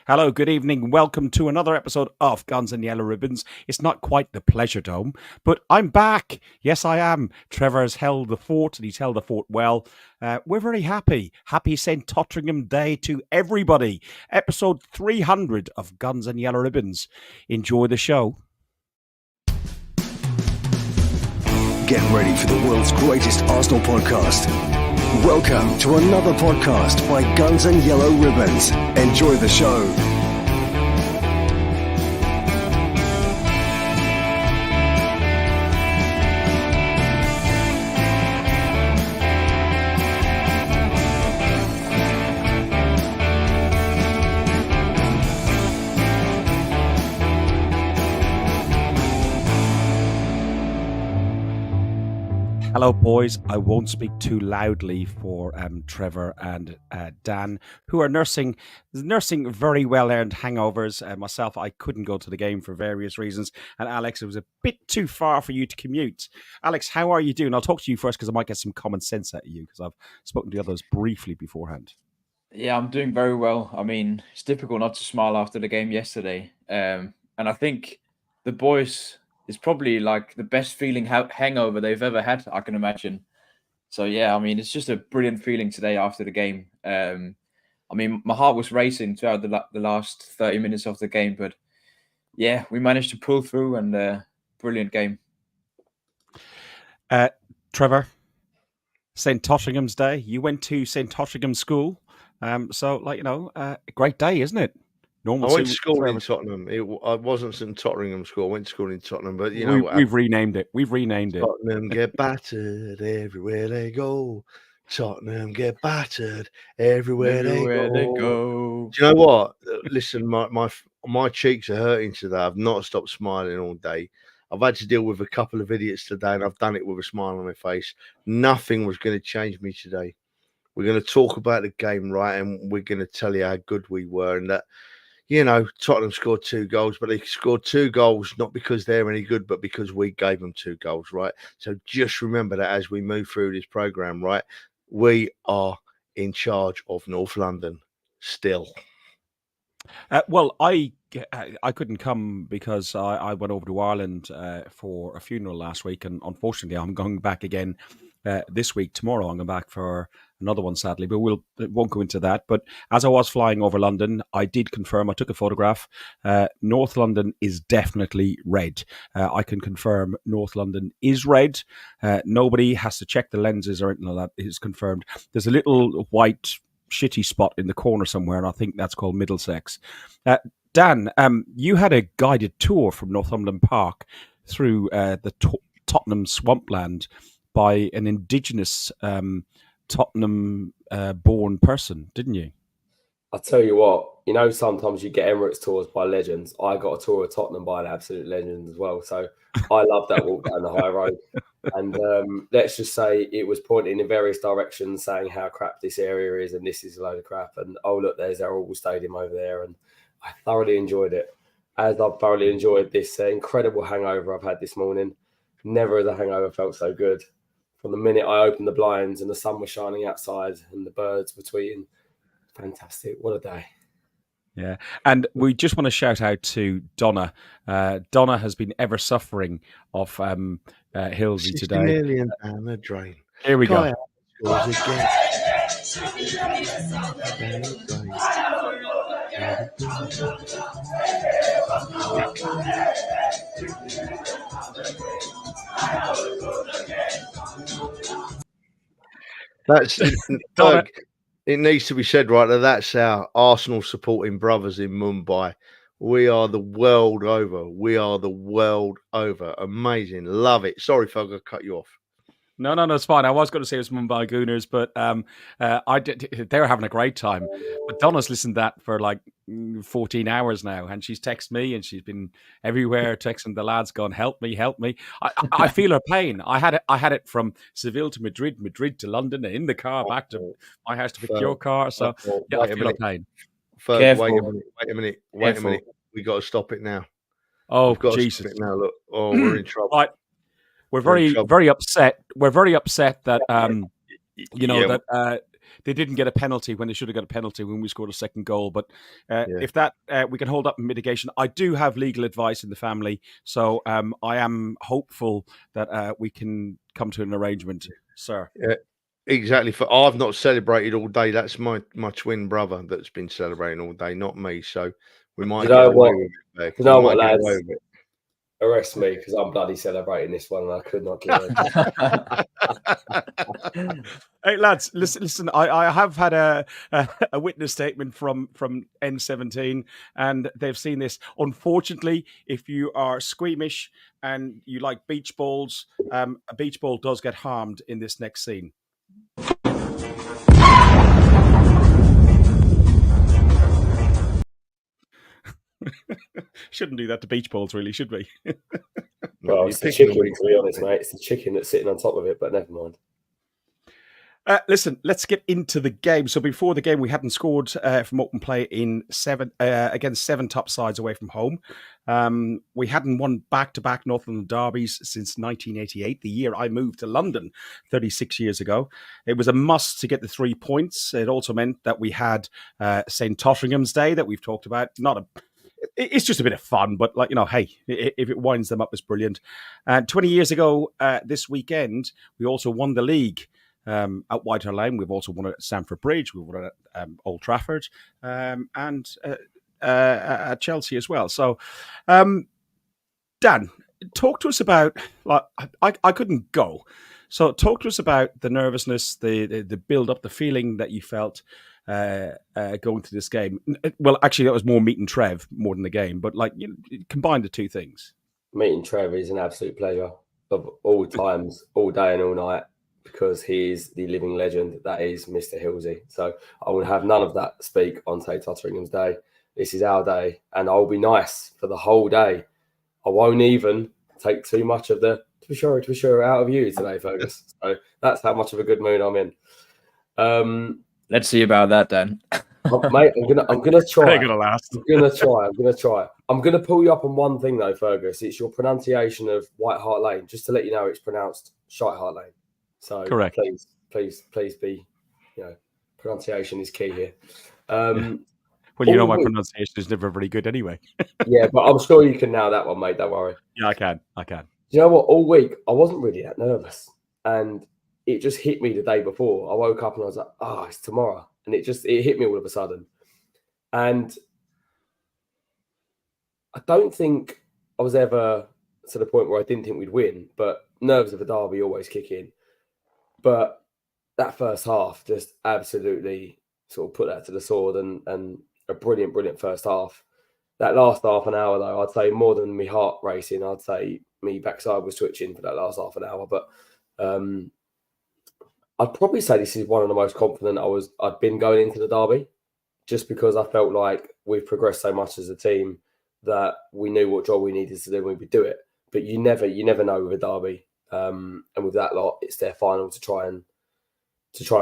Hello, good evening. Welcome to another episode of Guns and Yellow Ribbons. It's not quite the Pleasure Dome, but I'm back. Yes, I am. Trevor's held the fort, and he's held the fort well. We're very happy. Happy St. Totteringham Day to everybody. Episode 300 of Guns and Yellow Ribbons. Enjoy the show. Get ready for the world's greatest Arsenal podcast. Welcome to another podcast by Guns and Yellow Ribbons. Enjoy the show. Hello, boys. I won't speak too loudly for Trevor and Dan, who are nursing very well-earned hangovers. Myself, I couldn't go to the game for various reasons. And Alex, it was a bit too far for you to commute. Alex, how are you doing? I'll talk to you first because I might get some common sense out of you because I've spoken to the others briefly beforehand. Yeah, I'm doing very well. I mean, it's difficult not to smile after the game yesterday. And I think the boys is probably like the best feeling hangover they've ever had, I can imagine. So, yeah, I mean, it's just a brilliant feeling today after the game. I mean, my heart was racing throughout the last 30 minutes of the game. But, yeah, we managed to pull through and brilliant game. Trevor, St. Totteringham's Day. You went to St. Totteringham School. So, a great day, isn't it? I went to school in Tottenham. I wasn't St. Tottenham School. I went to school in Tottenham, but we've renamed it. Tottenham get battered everywhere they go. Tottenham get battered everywhere they go. Do you know what? Listen, my cheeks are hurting today. I've not stopped smiling all day. I've had to deal with a couple of idiots today, and I've done it with a smile on my face. Nothing was going to change me today. We're going to talk about the game, right? And we're going to tell you how good we were and that. Tottenham scored 2 goals, but they scored 2 goals not because they're any good, but because we gave them 2 goals, right? So just remember that as we move through this programme, right? We are in charge of North London still. Well, I couldn't come because I went over to Ireland for a funeral last week, and unfortunately, I'm going back again this week. Tomorrow, I'm going back for another one, sadly, but it won't go into that. But as I was flying over London, I did confirm. I took a photograph. North London is definitely red. I can confirm North London is red. Nobody has to check the lenses or anything like that. It is confirmed. There's a little white shitty spot in the corner somewhere, and I think that's called Middlesex. Dan, you had a guided tour from Northumberland Park through the Tottenham swampland by an indigenous Tottenham-born person, didn't you? I'll tell you what, sometimes you get Emirates tours by legends. I got a tour of Tottenham by an absolute legend as well. So I love that walk down the high road. And let's just say it was pointing in various directions saying how crap this area is and this is a load of crap. And, oh, look, there's our Oval Stadium over there. And I thoroughly enjoyed it, as I've thoroughly enjoyed this incredible hangover I've had this morning. Never has a hangover felt so good. From the minute I opened the blinds and the sun was shining outside and the birds were tweeting, fantastic. What a day. Yeah. And we just want to shout out to Donna. Donna has been ever suffering of Hillsy today. 60 million down the drain. Here we go. That's Doug. It needs to be said, right, that's our Arsenal supporting brothers in Mumbai. We are the world over. Amazing. Love it. Sorry, Phil, I cut you off. No, it's fine. I was going to say it was Mumbai Gooners, but they were having a great time. But Donna's listened to that for like 14 hours now, and she's texted me, and she's been everywhere texting the lads, going, "Help me, help me." I feel her pain. I had it from Seville to Madrid, Madrid to London, in the car back to my house to pick your car. So yeah, I feel her pain. Wait a minute. We got to stop it now. Oh, Jesus! Stop it now, look. Oh, we're in trouble. Right. We're very upset. We're very upset that that they didn't get a penalty when they should have got a penalty when we scored a second goal. But Yeah. if that we can hold up in mitigation, I do have legal advice in the family, so I am hopeful that we can come to an arrangement, sir. Yeah, exactly. I've not celebrated all day. That's my twin brother that's been celebrating all day, not me. So we might get away with it. Beck. You know We what, might get lads? away with it. Arrest me because I'm bloody celebrating this one and I could not give it. Hey lads, listen. I have had a witness statement from N17, and they've seen this. Unfortunately, if you are squeamish and you like beach balls, a beach ball does get harmed in this next scene. Shouldn't do that to beach balls, really, should we? Well, it's the chicken, to be honest, mate. It's the chicken that's sitting on top of it, but never mind. Listen, let's get into the game. So before the game, we hadn't scored from open play in against 7 top sides away from home. We hadn't won back-to-back Northern derbies since 1988, the year I moved to London 36 years ago. It was a must to get the 3 points. It also meant that we had St. Totteringham's Day that we've talked about. It's just a bit of fun, but hey, if it winds them up, it's brilliant. 20 years ago this weekend, we also won the league. At White Hart Lane, we've also won it at Stamford Bridge, we've won it at Old Trafford, and at Chelsea as well. So, Dan, talk to us about, I couldn't go. So talk to us about the nervousness, the build-up, the feeling that you felt going to this game. Well, actually, that was more meeting Trev more than the game, but combine the two things. Meeting Trev is an absolute pleasure of all times, all day and all night, because he is the living legend that is Mr. Hilsey. So I will have none of that speak on St. Totteringham's Day. This is our day, and I'll be nice for the whole day. I won't even take too much of the to be sure out of you today, Fergus. So that's how much of a good mood I'm in. Let's see about that then. Mate, I'm gonna try. They're gonna last. I'm gonna try. I'm gonna pull you up on one thing though, Fergus. It's your pronunciation of White Hart Lane. Just to let you know, it's pronounced Shite Hart Lane. So correct. Please be, pronunciation is key here. Well, my pronunciation is never very good anyway. Yeah, but I'm sure you can nail that one, mate. Don't worry. Yeah, I can. You know what? All week I wasn't really that nervous, and it just hit me the day before. I woke up and I was like, it's tomorrow, and it hit me all of a sudden. And I don't think I was ever to the point where I didn't think we'd win, but nerves of a derby always kick in. But that first half just absolutely sort of put that to the sword, and a brilliant first half. That last half an hour, though, I'd say more than me heart racing, I'd say me backside was twitching for that last half an hour. But I'd probably say this is one of the most confident I'd been going into the derby, just because I felt like we've progressed so much as a team that we knew what job we needed to do when we do it. But you never know with a derby. And with that lot, it's their final to try and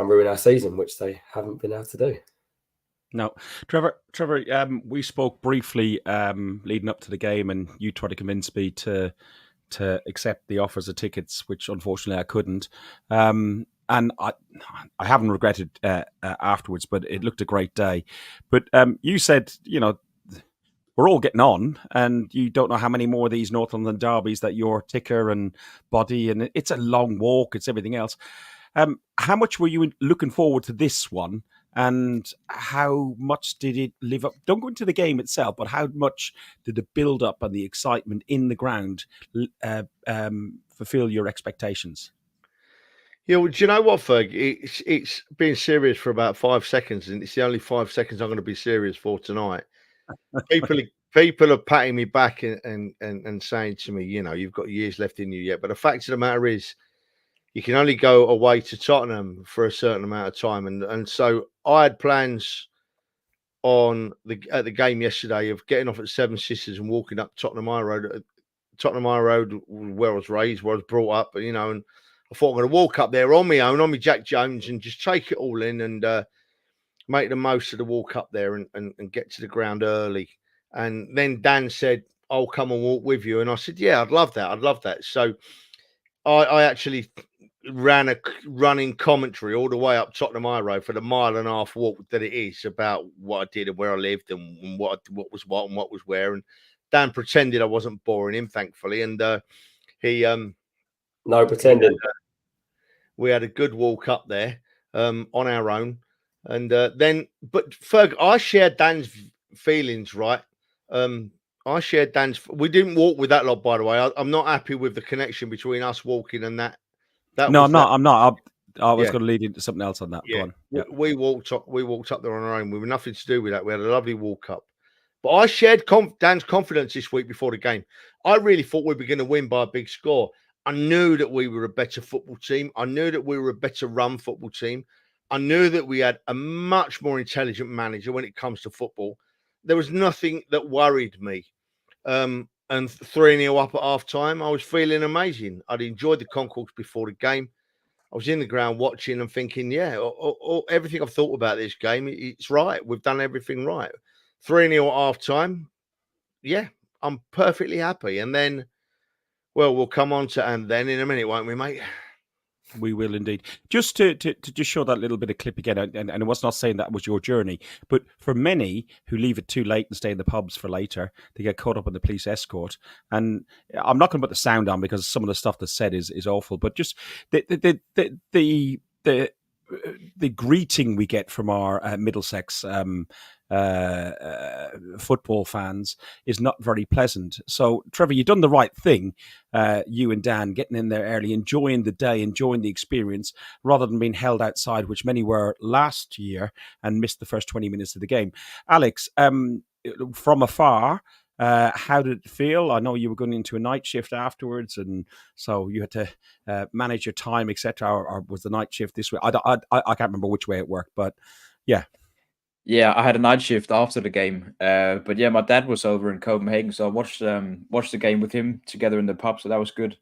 ruin our season, which they haven't been able to do. No, Trevor, we spoke briefly leading up to the game, and you tried to convince me to accept the offers of tickets, which unfortunately I couldn't. And I haven't regretted afterwards, but it looked a great day. But you said, we're all getting on, and you don't know how many more of these North London derbies that your ticker and body, and it's a long walk, it's everything else. How much were you looking forward to this one, and how much did it live up? Don't go into the game itself, but how much did the build-up and the excitement in the ground fulfill your expectations? Yeah, well, do you know what, Ferg? It's been serious for about 5 seconds, and it's the only 5 seconds I'm going to be serious for tonight. People are patting me back and saying to me, you've got years left in you yet. But the fact of the matter is, you can only go away to Tottenham for a certain amount of time. And so I had plans at the game yesterday of getting off at Seven Sisters and walking up Tottenham High Road. Tottenham High Road, where I was raised, where I was brought up, and I thought I'm going to walk up there on my own, on my Jack Jones, and just take it all in and make the most of the walk up there and get to the ground early. And then Dan said, I'll come and walk with you. And I said, yeah, I'd love that. So I actually ran a running commentary all the way up Tottenham High Road for the 1.5 mile walk that it is about what I did and where I lived and what was what and what was where. And Dan pretended I wasn't boring him, thankfully, and he No pretending. we had a good walk up there on our own, and then but Ferg, I shared Dan's feelings, right? I shared Dan's. We didn't walk with that lot, by the way. I'm not happy with the connection between us walking and that. That No, was I'm that. not. I'm not. I was Yeah. going to lead into something else on that. Go Yeah, on. Yeah. we walked up. We walked up there on our own. We were nothing to do with that. We had a lovely walk up. But I shared Dan's confidence this week before the game. I really thought we were going to win by a big score. I knew that we were a better football team. I knew that we were a better run football team. I knew that we had a much more intelligent manager when it comes to football. There was nothing that worried me. And 3-0 up at half time, I was feeling amazing. I'd enjoyed the concourse before the game. I was in the ground watching and thinking, yeah, everything I've thought about this game, it's right. We've done everything right. 3-0 at half time. Yeah, I'm perfectly happy. And then, well, we'll come on to and then in a minute, won't we, mate? We will indeed. Just to just show that little bit of clip again, and I was not saying that was your journey, but for many who leave it too late and stay in the pubs for later, they get caught up in the police escort. And I'm not going to put the sound on because some of the stuff that's said is awful. But just the greeting we get from our Middlesex football fans is not very pleasant. So, Trevor, you've done the right thing, you and Dan, getting in there early, enjoying the day, enjoying the experience, rather than being held outside, which many were last year and missed the first 20 minutes of the game. Alex, from afar, how did it feel? I know you were going into a night shift afterwards, and so you had to manage your time, etc. Or was the night shift this way? I can't remember which way it worked, but yeah. Yeah, I had a night shift after the game. But yeah, my dad was over in Copenhagen, so I watched the game with him together in the pub, so that was good.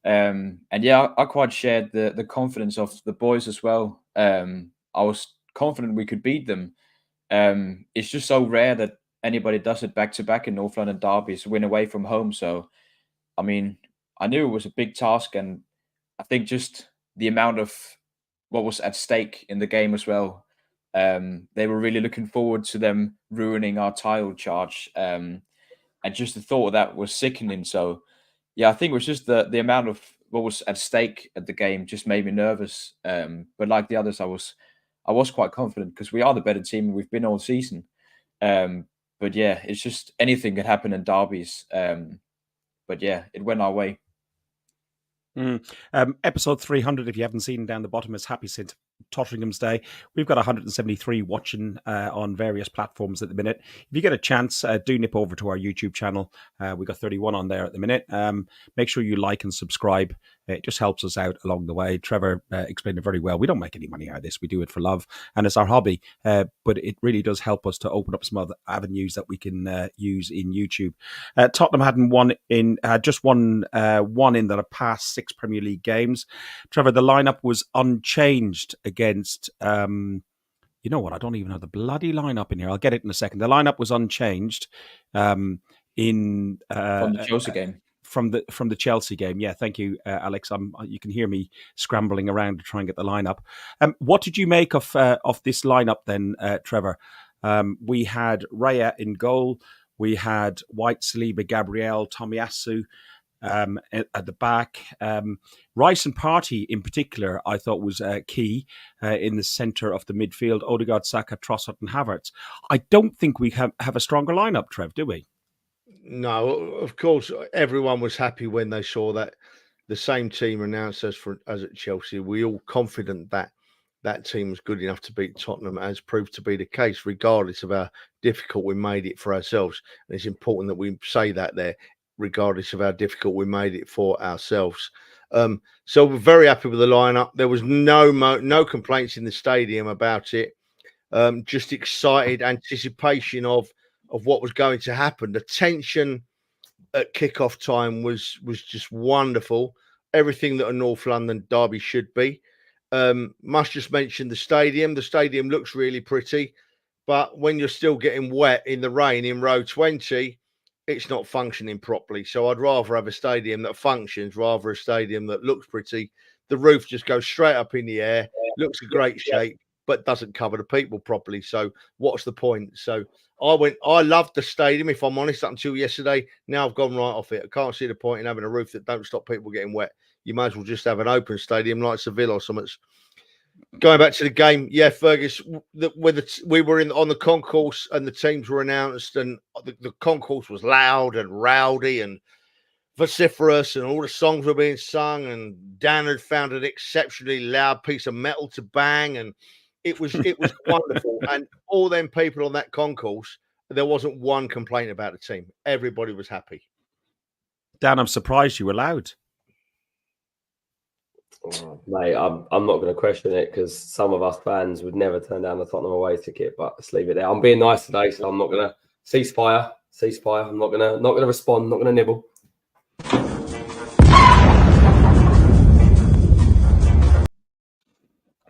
And yeah, I quite shared the confidence of the boys as well. I was confident we could beat them. It's just so rare that anybody does it back to back in North London derbies, win away from home. So, I mean, I knew it was a big task, and I think just the amount of what was at stake in the game as well. They were really looking forward to them ruining our title charge, and just the thought of that was sickening. So, yeah, I think it was just the amount of what was at stake at the game just made me nervous. But like the others, I was quite confident because we are the better team we've been all season. But yeah, it's just anything could happen in derbies. But yeah, it went our way. Episode 300, if you haven't seen down the bottom, is Happy St. Totteringham's Day. We've got 173 watching on various platforms at the minute. If you get a chance, do nip over to our YouTube channel. We've got 31 on there at the minute. Make sure you like and subscribe. It just helps us out along the way. Trevor explained it very well. We don't make any money out of this. We do it for love, and it's our hobby. But it really does help us to open up some other avenues that we can use in YouTube. Tottenham had just won one in the past 6 Premier League games. Trevor, the lineup was unchanged against. You know what? I don't even have the bloody lineup in here. I'll get it in a second. The lineup was unchanged in From the Chelsea game. From the Chelsea game. Yeah, thank you, Alex. You can hear me scrambling around to try and get the lineup. What did you make of this lineup then, Trevor? We had Raya in goal. We had White, Saliba, Gabriel, Tomiyasu at the back. Rice and Partey in particular, I thought was key in the centre of the midfield. Odegaard, Saka, Trossard and Havertz. I don't think we have a stronger lineup, Trev, do we? No, of course, everyone was happy when they saw that the same team announced as at Chelsea. We all confident that that team was good enough to beat Tottenham, as proved to be the case, regardless of how difficult we made it for ourselves. And it's important that we say that there, regardless of how difficult we made it for ourselves. So we're very happy with the lineup. There was no complaints in the stadium about it. Just excited anticipation of what was going to happen. The tension at kickoff time was just wonderful. Everything that a North London derby should be. Must just mention the stadium. The stadium looks really pretty, but when you're still getting wet in the rain in row 20, it's not functioning properly. So I'd rather have a stadium that functions rather a stadium that looks pretty the roof just goes straight up in the air, looks a great shape, but doesn't cover the people properly. So what's the point? So I loved the stadium, if I'm honest, up until yesterday. Now I've gone right off it. I can't see the point in having a roof that don't stop people getting wet. You might as well just have an open stadium like Seville or something. Going back to the game, yeah, Fergus, we were on the concourse and the teams were announced, and the concourse was loud and rowdy and vociferous, and all the songs were being sung, and Dan had found an exceptionally loud piece of metal to bang, and it was wonderful. And all them people on that concourse, there wasn't one complaint about the team. Everybody was happy. Dan, I'm surprised you were loud. Oh, mate, I'm not going to question it, because some of us fans would never turn down the Tottenham away ticket. But let's leave it there. I'm being nice today, so I'm not going to ceasefire. I'm not going to respond. Not going to nibble.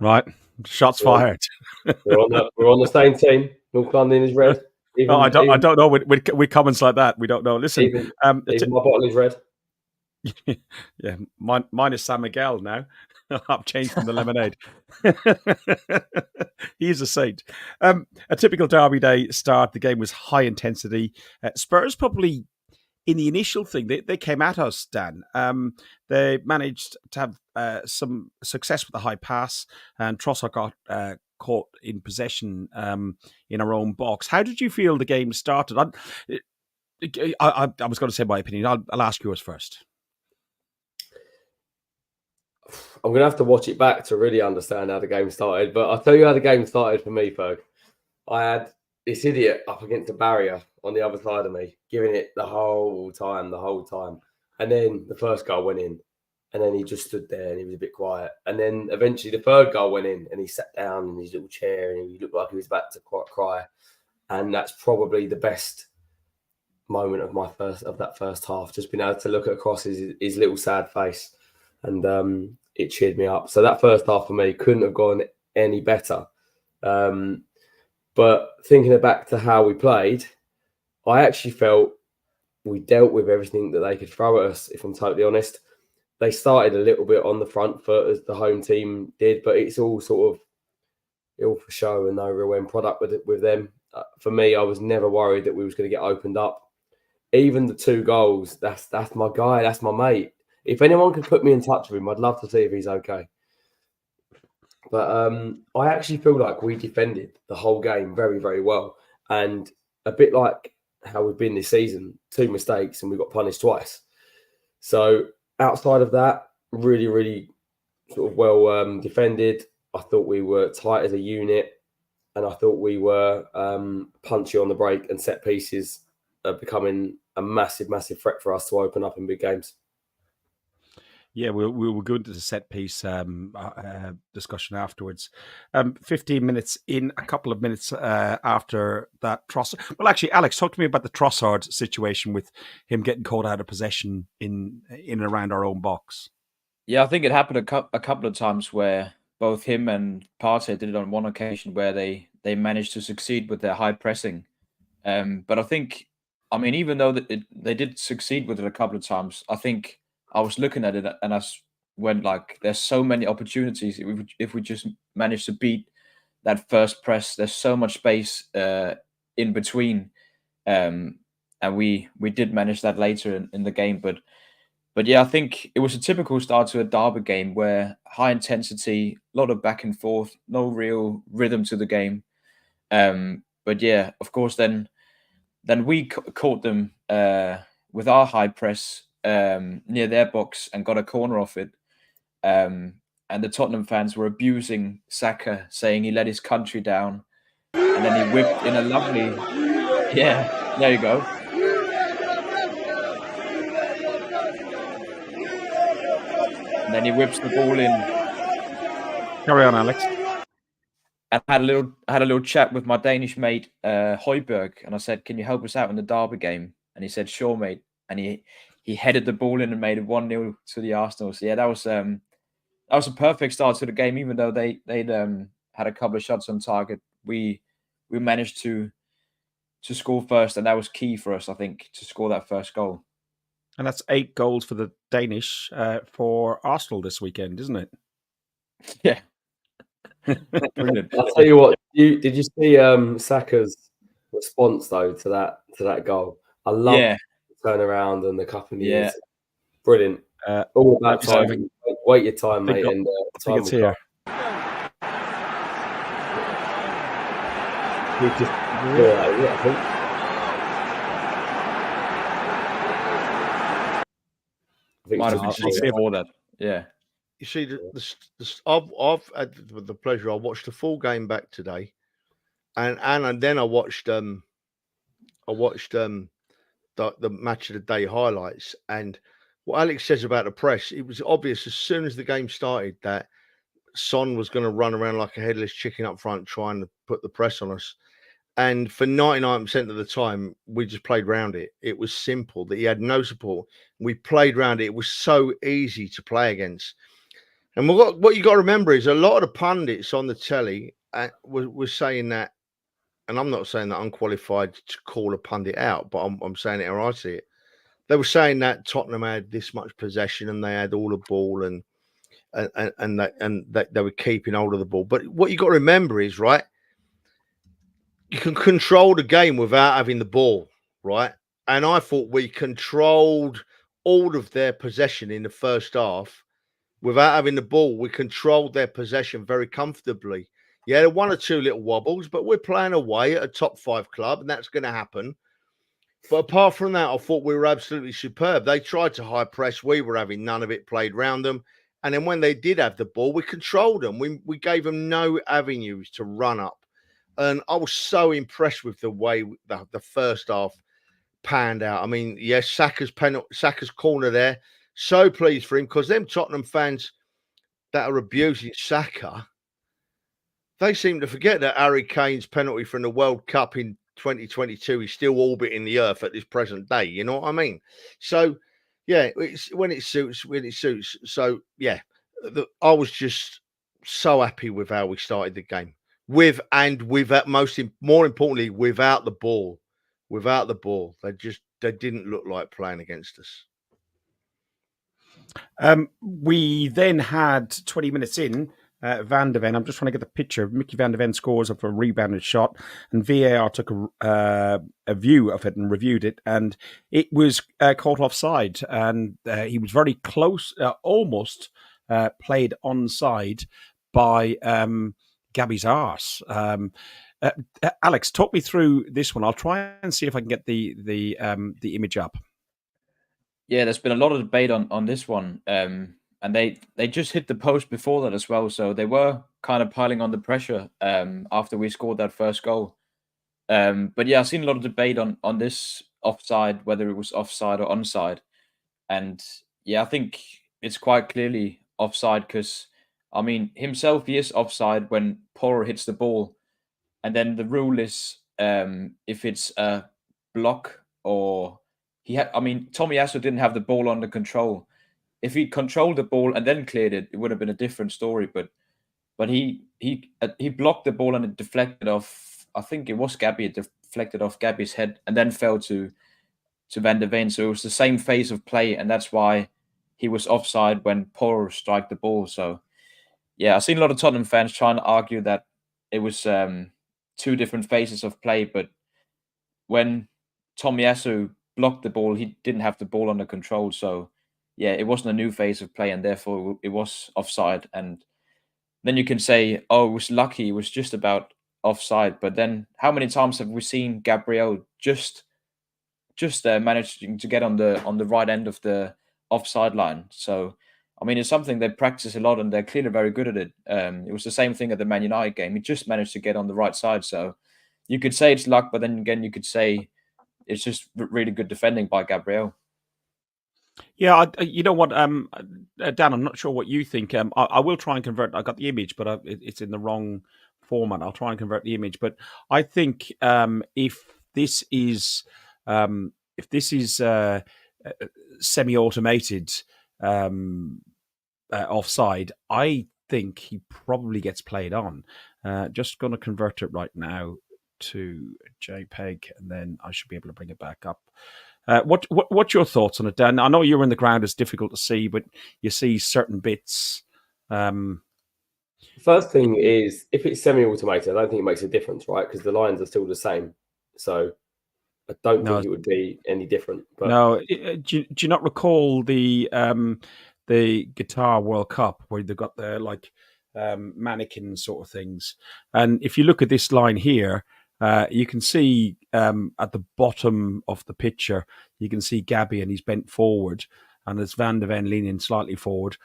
Right, shots fired. We're on the same team. North London is red. I don't know with comments like that. We don't know. Listen, even my bottle is red. Yeah, mine is San Miguel now. I've changed from the lemonade. He's a saint. A typical derby day start. The game was high intensity. Spurs probably, in the initial thing, they came at us, Dan. They managed to have some success with the high pass, and Trossard got caught in possession in our own box. How did you feel the game started? I was going to say my opinion. I'll ask yours first. I'm going to have to watch it back to really understand how the game started. But I'll tell you how the game started for me, Ferg. I had this idiot up against the barrier on the other side of me, giving it the whole time. And then the first goal went in. And then he just stood there and he was a bit quiet. And then eventually the third goal went in and he sat down in his little chair and he looked like he was about to cry. And that's probably the best moment of that first half. Just being able to look across his little sad face. And it cheered me up. So that first half for me couldn't have gone any better. But thinking back to how we played, I actually felt we dealt with everything that they could throw at us, if I'm totally honest. They started a little bit on the front foot as the home team did, but it's all sort of ill for show and no real end product with them. For me, I was never worried that we was going to get opened up. Even the 2 goals, that's my guy, that's my mate. If anyone could put me in touch with him, I'd love to see if he's okay. But I actually feel like we defended the whole game very, very well. And a bit like how we've been this season, 2 mistakes and we got punished twice. So outside of that, really, really sort of well defended. I thought we were tight as a unit. And I thought we were punchy on the break, and set pieces are becoming a massive, massive threat for us to open up in big games. Yeah, we will go into the set piece discussion afterwards. 15 minutes in, a couple of minutes after that Trossard. Well, actually, Alex, talk to me about the Trossard situation with him getting caught out of possession in and around our own box. Yeah, I think it happened a couple of times where both him and Partey did it on one occasion where they managed to succeed with their high pressing. But I think, I mean, even though they did succeed with it a couple of times, I think I was looking at it and I went like, there's so many opportunities if we just manage to beat that first press. There's so much space in between, and we did manage that later in the game. But yeah, I think it was a typical start to a derby game where high intensity, a lot of back and forth, no real rhythm to the game. But yeah, of course, then we caught them with our high press near their box and got a corner off it. And the Tottenham fans were abusing Saka, saying he let his country down. And then he whipped in a lovely... Yeah, there you go. And then he whips the ball in. Carry on, Alex. And I had a little chat with my Danish mate, Højbjerg, and I said, "Can you help us out in the derby game?" And he said, "Sure, mate." And he headed the ball in and made it 1-0 to the Arsenal. So yeah, that was a perfect start to the game. Even though they'd had a couple of shots on target, we managed to score first, and that was key for us, I think, to score that first goal. And that's 8 goals for the Danish for Arsenal this weekend, isn't it? Yeah. Brilliant. I'll tell you what. Did you see Saka's response though to that goal? I love Yeah. the turnaround and the cup in the Yeah. ears. Brilliant. All about timing. Wait your time, mate. And I think it's here. He just I think. Might have been before that. Yeah. You see, I've had the pleasure. I watched the full game back today, and then I watched the match of the day highlights. And what Alex says about the press, it was obvious as soon as the game started that Son was going to run around like a headless chicken up front trying to put the press on us. And for 99% of the time, we just played around it. It was simple that he had no support. We played around it. It was so easy to play against. And what you got to remember is a lot of the pundits on the telly were saying that, and I'm not saying that I'm qualified to call a pundit out, but I'm saying it how I see it. They were saying that Tottenham had this much possession and they had all the ball and that they were keeping hold of the ball. But what you got to remember is, right, you can control the game without having the ball, right? And I thought we controlled all of their possession in the first half without having the ball. We controlled their possession very comfortably. Yeah, there were 1 or 2 little wobbles, but we're playing away at a top 5 club, and that's going to happen. But apart from that, I thought we were absolutely superb. They tried to high press. We were having none of it, played round them. And then when they did have the ball, we controlled them. We gave them no avenues to run up. And I was so impressed with the way the first half panned out. I mean, yes, Saka's corner there. So pleased for him, because them Tottenham fans that are abusing Saka, they seem to forget that Harry Kane's penalty from the World Cup in 2022 is still orbiting the earth at this present day. You know what I mean? So, yeah, it's when it suits. So, yeah, I was just so happy with how we started the game. More importantly, without the ball. Without the ball, they didn't look like playing against us. We then had 20 minutes in. Van de Ven, I'm just trying to get the picture. Mickey Van de Ven scores off a rebounded shot, and VAR took a view of it and reviewed it, and it was caught offside, and he was very close, almost played onside by Gabby's arse. Alex, talk me through this one. I'll try and see if I can get the image up. Yeah, there's been a lot of debate on this one. And they just hit the post before that as well. So they were kind of piling on the pressure after we scored that first goal. But yeah, I've seen a lot of debate on this offside, whether it was offside or onside. And yeah, I think it's quite clearly offside because, I mean, himself, he is offside when Porro hits the ball. And then the rule is if it's a block or Tomiyasu didn't have the ball under control. If he controlled the ball and then cleared it, it would have been a different story. But he blocked the ball and it deflected off. I think it was Gabby. It deflected off Gabby's head and then fell to Van de Ven. So it was the same phase of play, and that's why he was offside when Porro struck the ball. So yeah, I've seen a lot of Tottenham fans trying to argue that it was 2 different phases of play. But when Tomiyasu blocked the ball, he didn't have the ball under control. So yeah, it wasn't a new phase of play, and therefore it was offside. And then you can say, oh, it was lucky, it was just about offside. But then how many times have we seen Gabriel just managing to get on the right end of the offside line? So, I mean, it's something they practice a lot, and they're clearly very good at it. It was the same thing at the Man United game. He just managed to get on the right side. So you could say it's luck, but then again, you could say it's just really good defending by Gabriel. Yeah, you know what, Dan, I'm not sure what you think. I will try and convert. I got the image, but it's in the wrong format. I'll try and convert the image. But I think if this is semi-automated offside, I think he probably gets played on. Just going to convert it right now. to JPEG, and then I should be able to bring it back up. What's your thoughts on it, Dan? I know you're in the ground; it's difficult to see, but you see certain bits. First thing is, if it's semi-automated, I don't think it makes a difference, right? Because the lines are still the same. So I don't think it would be any different. But no, do you not recall the Guitar World Cup where they've got the mannequin sort of things? And if you look at this line here, you can see at the bottom of the picture, you can see Gabby and he's bent forward, and there's Van de Ven leaning slightly forward.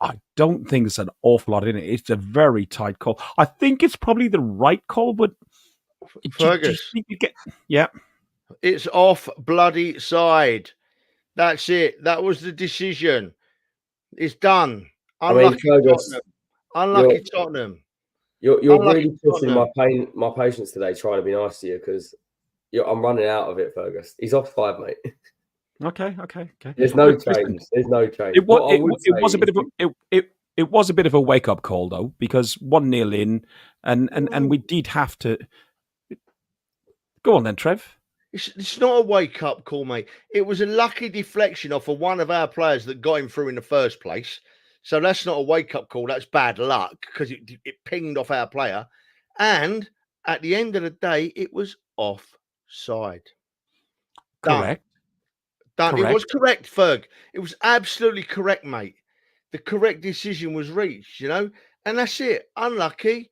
I don't think there's an awful lot in it. It's a very tight call. I think it's probably the right call, but Fergus, do you think you get, yeah. It's off bloody side. That's it. That was the decision. It's done. Unlucky Tottenham. Unlucky Tottenham. You're really pushing my patience today, trying to be nice to you, because I'm running out of it, Fergus. He's offside, mate. Okay. There's no change. There's no change. It was a bit of a wake up call though, because 1-0 in, and we did have to go on then, Trev. It's not a wake up call, mate. It was a lucky deflection off of one of our players that got him through in the first place. So that's not a wake up call. That's bad luck because it pinged off our player. And at the end of the day, it was offside. Correct. Done. It was correct, Ferg. It was absolutely correct, mate. The correct decision was reached, and that's it. Unlucky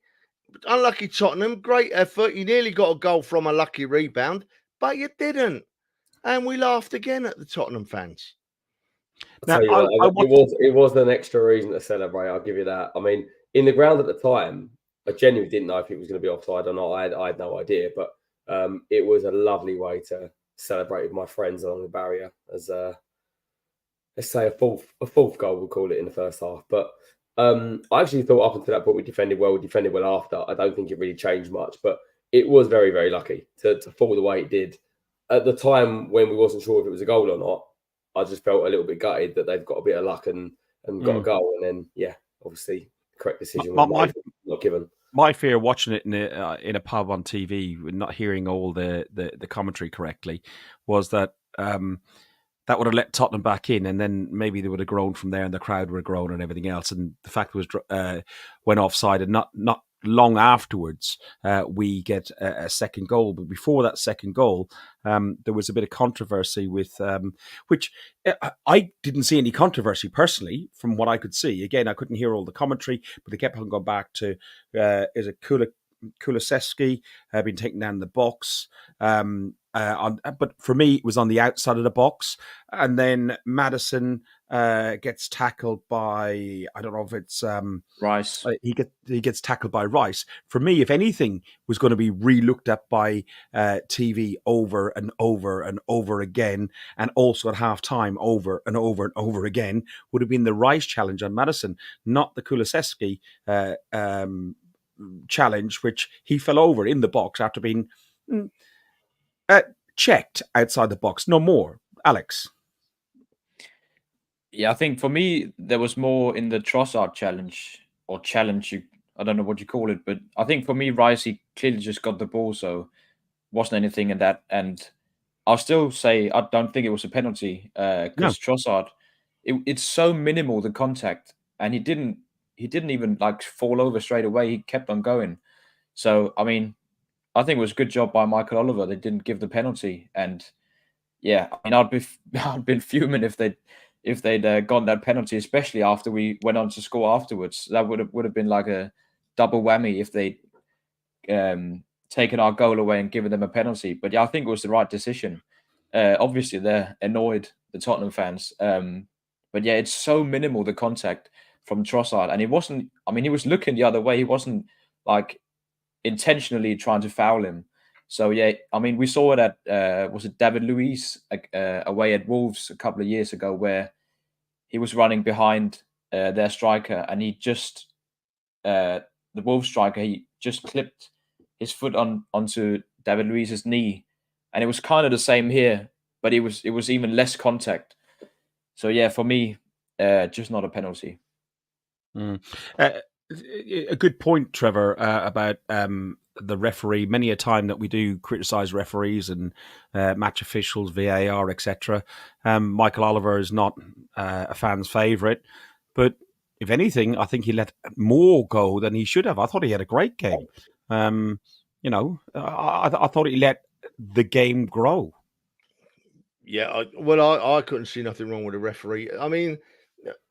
Tottenham. Great effort. You nearly got a goal from a lucky rebound, but you didn't. And we laughed again at the Tottenham fans. Now, it was an extra reason to celebrate. I'll give you that. I mean, in the ground at the time, I genuinely didn't know if it was going to be offside or not. I had no idea, but it was a lovely way to celebrate with my friends along the barrier as let's say a fourth goal, we'll call it, in the first half. But I actually thought up until that point we defended well. We defended well after. I don't think it really changed much, but it was very, very lucky to fall the way it did. At the time when we wasn't sure if it was a goal or not, I just felt a little bit gutted that they've got a bit of luck and got a goal. And then, obviously, the correct decision was not given. My fear watching it in a pub on TV, not hearing all the commentary correctly, was that that would have let Tottenham back in, and then maybe they would have grown from there, and the crowd would have grown and everything else. And the fact was went offside, and not long afterwards we get a second goal. But before that second goal, there was a bit of controversy with which I didn't see any controversy personally from what I could see. Again, I couldn't hear all the commentary, but they kept on going back to is it Kulusevski been taken down in the box. But for me, it was on the outside of the box, and then Maddison gets tackled by, I don't know if it's Rice. He gets tackled by Rice. For me, if anything was going to be re-looked at by TV over and over and over again, and also at half time over and over and over again, would have been the Rice challenge on Maddison, not the Kulusevski challenge, which he fell over in the box after being checked outside the box. No more. Alex. Yeah, I think for me, there was more in the Trossard challenge, I don't know what you call it, but I think for me, Rice, he clearly just got the ball, so wasn't anything in that. And I'll still say I don't think it was a penalty because Trossard, it's so minimal, the contact, and he didn't even fall over straight away. He kept on going. So, I mean, I think it was a good job by Michael Oliver. They didn't give the penalty. And yeah, I mean, I'd been fuming if they'd gotten that penalty, especially after we went on to score afterwards. That would have been like a double whammy if they'd taken our goal away and given them a penalty. But yeah, I think it was the right decision. Obviously, they're annoyed, the Tottenham fans. But yeah, it's so minimal, the contact from Trossard. And he was looking the other way. He wasn't intentionally trying to foul him. So yeah, I mean, we saw it at was it David Luiz away at Wolves a couple of years ago, where he was running behind their striker, and he just the Wolves striker, he just clipped his foot onto David Luiz's knee, and it was kind of the same here, but it was even less contact. So yeah, for me, just not a penalty. a good point, Trevor, about the referee. Many a time that we do criticise referees and match officials, VAR, etc. Michael Oliver is not a fan's favourite, but if anything, I think he let more go than he should have. I thought he had a great game. I thought he let the game grow. Yeah, I couldn't see nothing wrong with the referee. I mean,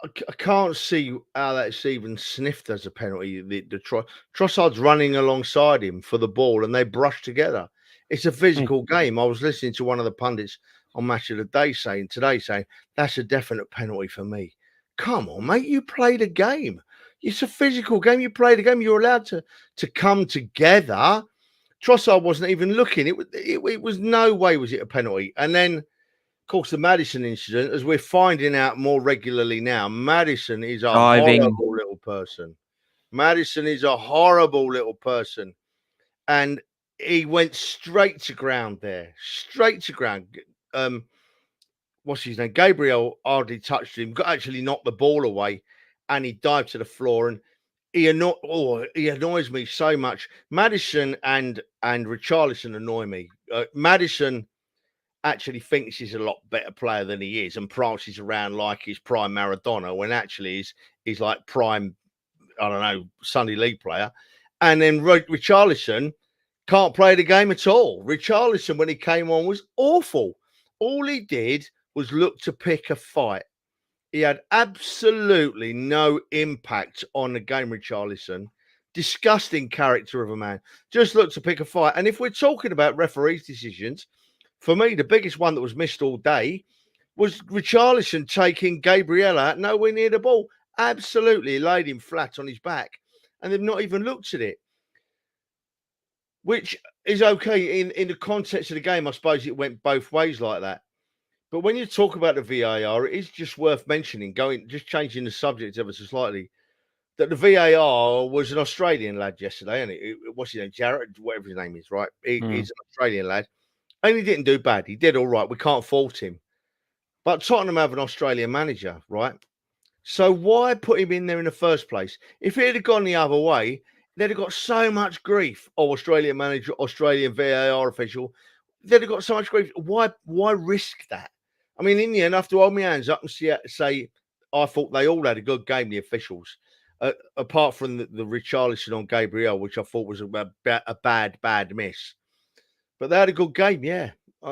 I can't see how that's even sniffed as a penalty. Trossard's running alongside him for the ball, and they brush together. It's a physical game. I was listening to one of the pundits on Match of the Day saying that's a definite penalty for me. Come on, mate, you played a game. It's a physical game. You played a game. You're allowed to come together. Trossard wasn't even looking. It was no way was it a penalty. And then, of course, the Maddison incident, as we're finding out more regularly now, Maddison is a horrible little person. Maddison is a horrible little person. And he went straight to ground there. Straight to ground. What's his name? Gabriel hardly touched him, actually knocked the ball away, and he dived to the floor. And he annoys me so much. Maddison and Richarlison annoy me. Maddison actually thinks he's a lot better player than he is and prances around like he's prime Maradona when actually he's like prime, I don't know, Sunday League player. And then Richarlison can't play the game at all. Richarlison, when he came on, was awful. All he did was look to pick a fight. He had absolutely no impact on the game, Richarlison. Disgusting character of a man. Just looked to pick a fight. And if we're talking about referees' decisions, for me, the biggest one that was missed all day was Richarlison taking Gabriel out nowhere near the ball. Absolutely laid him flat on his back. And they've not even looked at it. Which is okay in the context of the game. I suppose it went both ways like that. But when you talk about the VAR, it is just worth mentioning, just changing the subject ever so slightly, that the VAR was an Australian lad yesterday, and what's his name? Jarrett, whatever his name is, right? He's an Australian lad. And he didn't do bad. He did all right. We can't fault him. But Tottenham have an Australian manager, right? So why put him in there in the first place? If it had gone the other way, they'd have got so much grief. Oh, Australian manager, Australian VAR official. They'd have got so much grief. Why risk that? I mean, in the end, I have to hold my hands up and say I thought they all had a good game, the officials, apart from the Richarlison on Gabriel, which I thought was a bad miss. But they had a good game, yeah,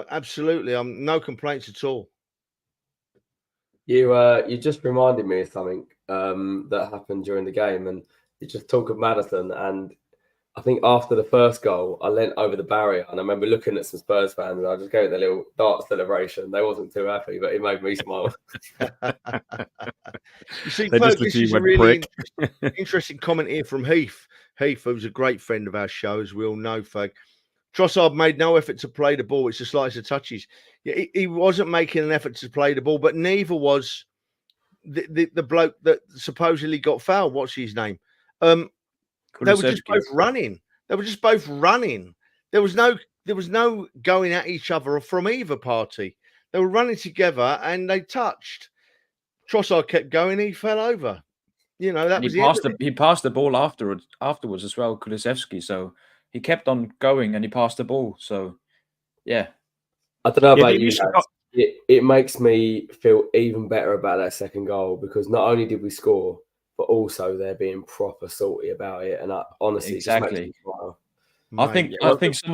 absolutely. No complaints at all. You just reminded me of something that happened during the game, and you just talk of Maddison, and I think after the first goal, I leant over the barrier, and I remember looking at some Spurs fans, and I just gave the little dart celebration. They wasn't too happy, but it made me smile. You see, folks, this is a really interesting comment here from Heath. Heath, who's a great friend of our show, as we all know, Ferg. Trossard made no effort to play the ball. It's the slightest of touches. He wasn't making an effort to play the ball, but neither was the bloke that supposedly got fouled. What's his name? They were just both running. There was no going at each other from either party. They were running together and they touched. Trossard kept going. He fell over. You know, that was he passed the ball afterwards as well, Kulusevski. So he kept on going and he passed the ball. So, yeah. I don't know about you guys. It makes me feel even better about that second goal because not only did we score, but also they're being proper salty about it. And honestly, exactly. It just makes me smile. I think some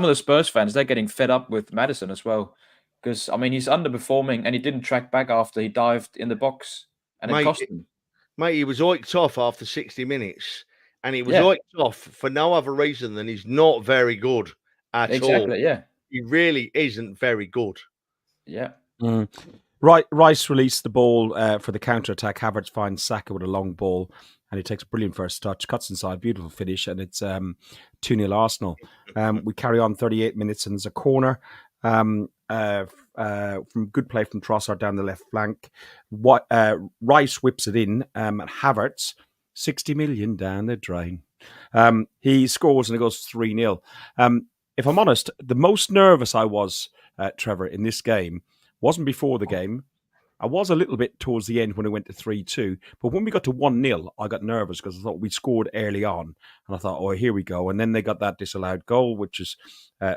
of the Spurs fans, they're getting fed up with Maddison as well. Because, I mean, he's underperforming and he didn't track back after he dived in the box. And it cost him. Mate, he was oiked off after 60 minutes. And he was oiked off for no other reason than he's not very good at all. Exactly, yeah. He really isn't very good. Yeah. Right, Rice released the ball for the counter-attack. Havertz finds Saka with a long ball, and he takes a brilliant first touch, cuts inside, beautiful finish, and it's 2-0 Arsenal. We carry on 38 minutes, and there's a corner from good play from Trossard down the left flank. Rice whips it in, and Havertz, 60 million down the drain. He scores, and it goes 3-0. If I'm honest, the most nervous I was, Trevor, in this game wasn't before the game. I was a little bit towards the end when it went to 3-2, but when we got to 1-0, I got nervous because I thought we'd scored early on, and I thought, oh, here we go. And then they got that disallowed goal, which is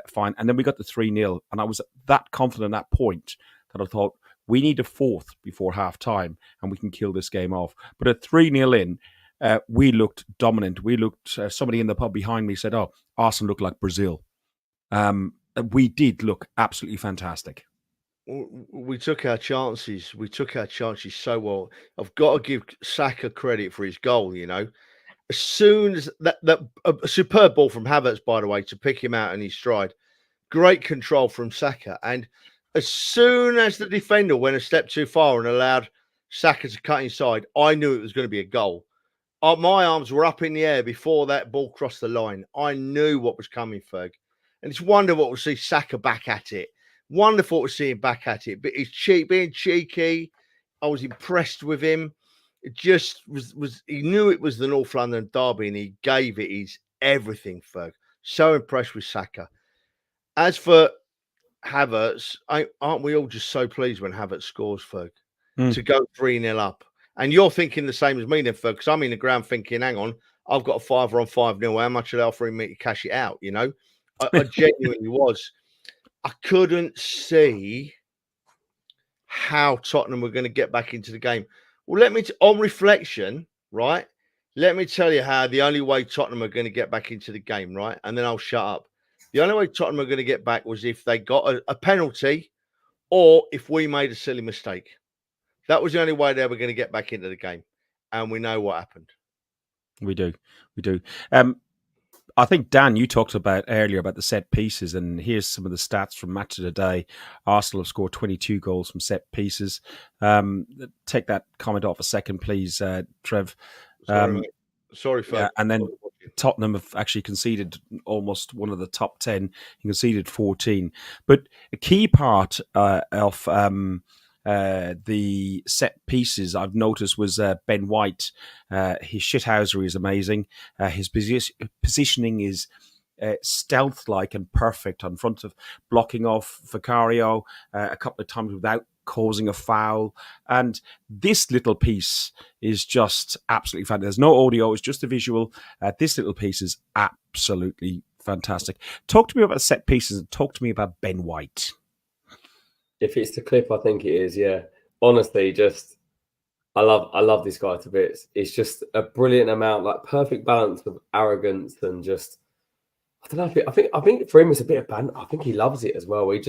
fine. And then we got to 3-0, and I was that confident at that point that I thought, we need a fourth before half-time, and we can kill this game off. But at 3-0 in, we looked dominant. We looked, somebody in the pub behind me said, oh, Arsenal looked like Brazil. We did look absolutely fantastic. We took our chances. We took our chances so well. I've got to give Saka credit for his goal. As soon as that a superb ball from Havertz, by the way, to pick him out in his stride. Great control from Saka. And as soon as the defender went a step too far and allowed Saka to cut inside, I knew it was going to be a goal. My arms were up in the air before that ball crossed the line. I knew what was coming, Ferg. And it's wonderful to see Saka back at it. Wonderful to see him back at it. But he's being cheeky. I was impressed with him. It just was he knew it was the North London derby and he gave it his everything, Ferg. So impressed with Saka. As for Havertz, aren't we all just so pleased when Havertz scores, Ferg? To go 3-0 up. And you're thinking the same as me then, Ferg, because I'm in the ground thinking, hang on, I've got a 5 on 5-0. How much are they offering me to cash it out? I genuinely was. I couldn't see how Tottenham were going to get back into the game. Well, on reflection, right? Let me tell you how the only way Tottenham are going to get back into the game, right? And then I'll shut up. The only way Tottenham are going to get back was if they got a penalty or if we made a silly mistake. That was the only way they were going to get back into the game. And we know what happened. We do. I think, Dan, you talked about earlier about the set pieces, and here's some of the stats from Match of the Day. Arsenal have scored 22 goals from set pieces. Take that comment off a second, please, Trev. Sorry, folks. Yeah, and then Tottenham have actually conceded almost one of the top 10. He conceded 14. But a key part of the set pieces I've noticed was Ben White. His shithousery is amazing. His positioning is stealth-like and perfect on front of blocking off Vicario a couple of times without causing a foul. And this little piece is just absolutely fantastic. There's no audio, it's just a visual. This little piece is absolutely fantastic. Talk to me about set pieces and talk to me about Ben White. If it's the clip, I think it is. Yeah, honestly, I love this guy to bits. It's just a brilliant amount, like perfect balance of arrogance and just. I don't know. I think for him it's a bit of banter. I think he loves it as well. It's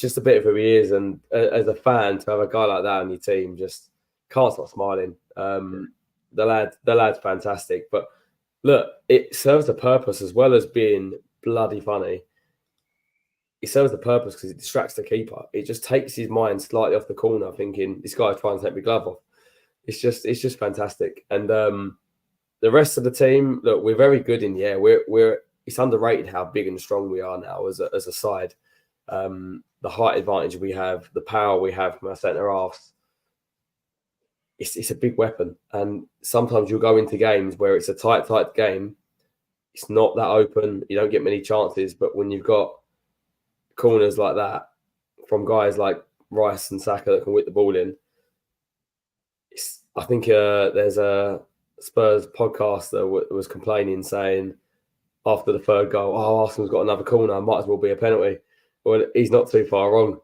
just a bit of who he is, and as a fan to have a guy like that on your team, just can't stop smiling. The lad's fantastic. But look, it serves a purpose as well as being bloody funny. It serves the purpose because it distracts the keeper. It just takes his mind slightly off the corner, thinking this guy's trying to take my glove off. It's just fantastic. And the rest of the team, look, we're very good in the air. It's underrated how big and strong we are now as a side. The height advantage we have, the power we have from our centre halves. It's a big weapon. And sometimes you'll go into games where it's a tight game. It's not that open. You don't get many chances. But when you've got corners like that from guys like Rice and Saka that can whip the ball in. I think there's a Spurs podcast that was complaining, saying after the third goal, Arsenal's got another corner, might as well be a penalty. Well, he's not too far wrong.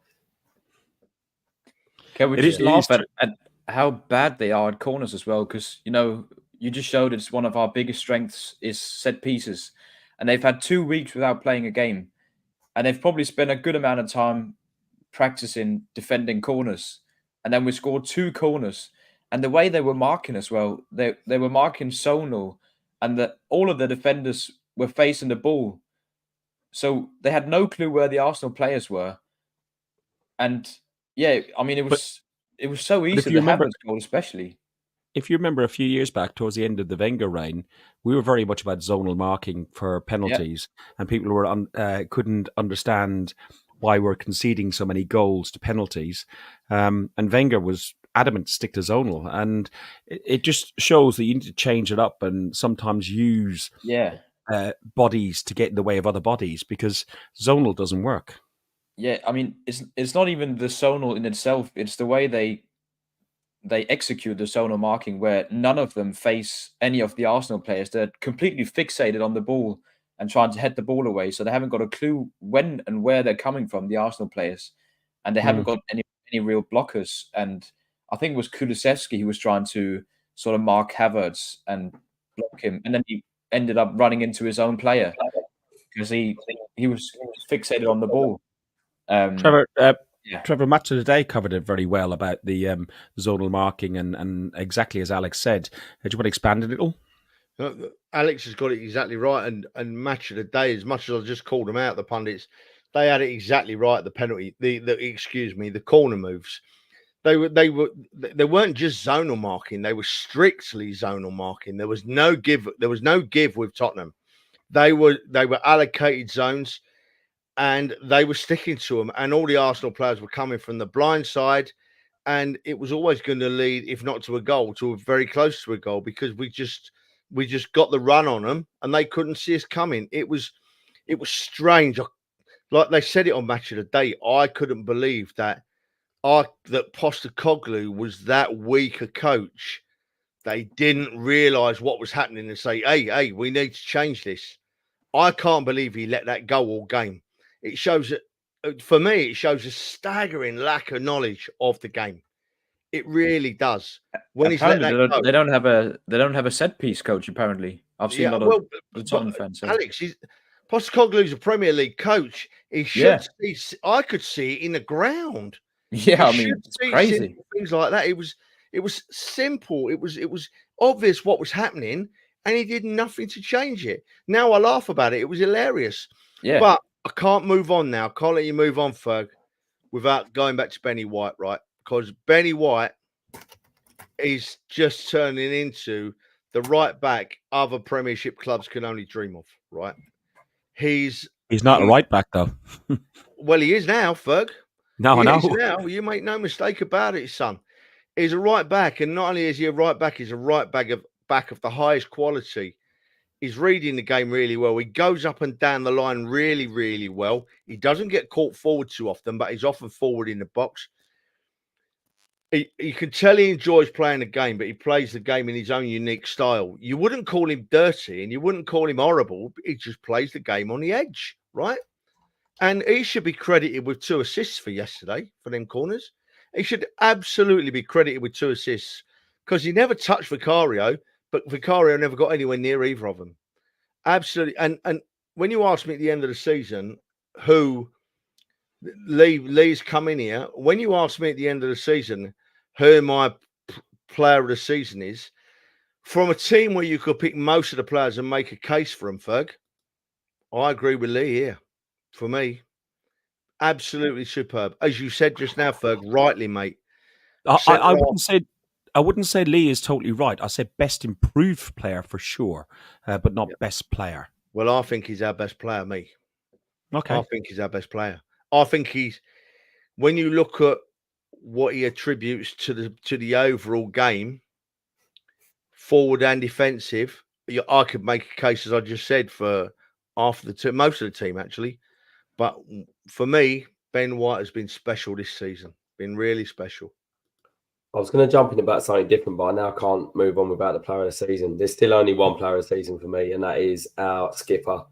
Can we just laugh at how bad they are at corners as well? Because, you just showed it's one of our biggest strengths is set pieces. And they've had 2 weeks without playing a game. And they've probably spent a good amount of time practicing defending corners. And then we scored 2 corners. And the way they were marking as well, they were marking zonal. And all of the defenders were facing the ball. So they had no clue where the Arsenal players were. And yeah, I mean, it was so easy to have this goal, especially. If you remember a few years back, towards the end of the Wenger reign, we were very much about zonal marking for penalties, and people were couldn't understand why we're conceding so many goals to penalties. And Wenger was adamant to stick to zonal, and it just shows that you need to change it up and sometimes use bodies to get in the way of other bodies, because zonal doesn't work. Yeah, I mean, it's not even the zonal in itself. It's the way they execute the zonal marking, where none of them face any of the Arsenal players. They're completely fixated on the ball and trying to head the ball away. So they haven't got a clue when and where they're coming from, the Arsenal players, and they haven't got any real blockers. And I think it was Kulusevski who was trying to sort of mark Havertz and block him, and then he ended up running into his own player because he was fixated on the ball. Trevor, Yeah. Trevor, Match of the Day covered it very well about the zonal marking and exactly as Alex said. Do you want to expand a little? Alex has got it exactly right, and Match of the Day, as much as I just called them out, the pundits, they had it exactly right. The penalty, the corner moves, they weren't just zonal marking; they were strictly zonal marking. There was no give. There was no give with Tottenham. They were allocated zones, and they were sticking to them. And all the Arsenal players were coming from the blind side, and it was always going to lead, if not to a goal, to very close to a goal, because we just got the run on them, and they couldn't see us coming. It was strange. Like they said it on Match of the Day, I couldn't believe that Postecoglou was that weak a coach. They didn't realise what was happening and say, hey, we need to change this. I can't believe he let that go all game. It shows that, for me, it shows a staggering lack of knowledge of the game. It really does. When he's let that go, they don't have a set piece coach. Apparently, I've seen a lot of the Tottenham fans. Alex, Postecoglou's a Premier League coach. He should see. I could see it in the ground. Yeah, I mean, it's crazy. Things like that. It was simple. It was obvious what was happening, and he did nothing to change it. Now I laugh about it. It was hilarious. Yeah. But I can't move on now. Can't let you move on, Ferg, without going back to Benny White, right? Because Benny White is just turning into the right back other Premiership clubs can only dream of, right? He's not a right back, though. Well, he is now, Ferg. No, He is now. You make no mistake about it, son. He's a right back, and not only is he a right back, he's a right back of the highest quality. He's reading the game really well. He goes up and down the line really, really well. He doesn't get caught forward too often, but he's often forward in the box. You can tell he enjoys playing the game, but he plays the game in his own unique style. You wouldn't call him dirty and you wouldn't call him horrible. He just plays the game on the edge, right? And he should be credited with 2 assists for yesterday for them corners. He should absolutely be credited with 2 assists because he never touched Vicario, but Vicario never got anywhere near either of them. Absolutely. And when you ask me at the end of the season who Lee's come in here, when you ask me at the end of the season who my player of the season is, from a team where you could pick most of the players and make a case for them, Ferg, I agree with Lee here. For me, absolutely superb. As you said just now, Ferg, rightly, mate. I wouldn't say Lee is totally right. I said best improved player for sure, but not best player. Well, I think he's our best player, me. Okay. I think he's our best player. I think he's, when you look at what he attributes to the overall game, forward and defensive, I could make a case, as I just said, for most of the team actually. But for me, Ben White has been special this season. Been really special. I was going to jump in about something different, but I now can't move on without the player of the season. There's still only one player of the season for me, and that is our skipper,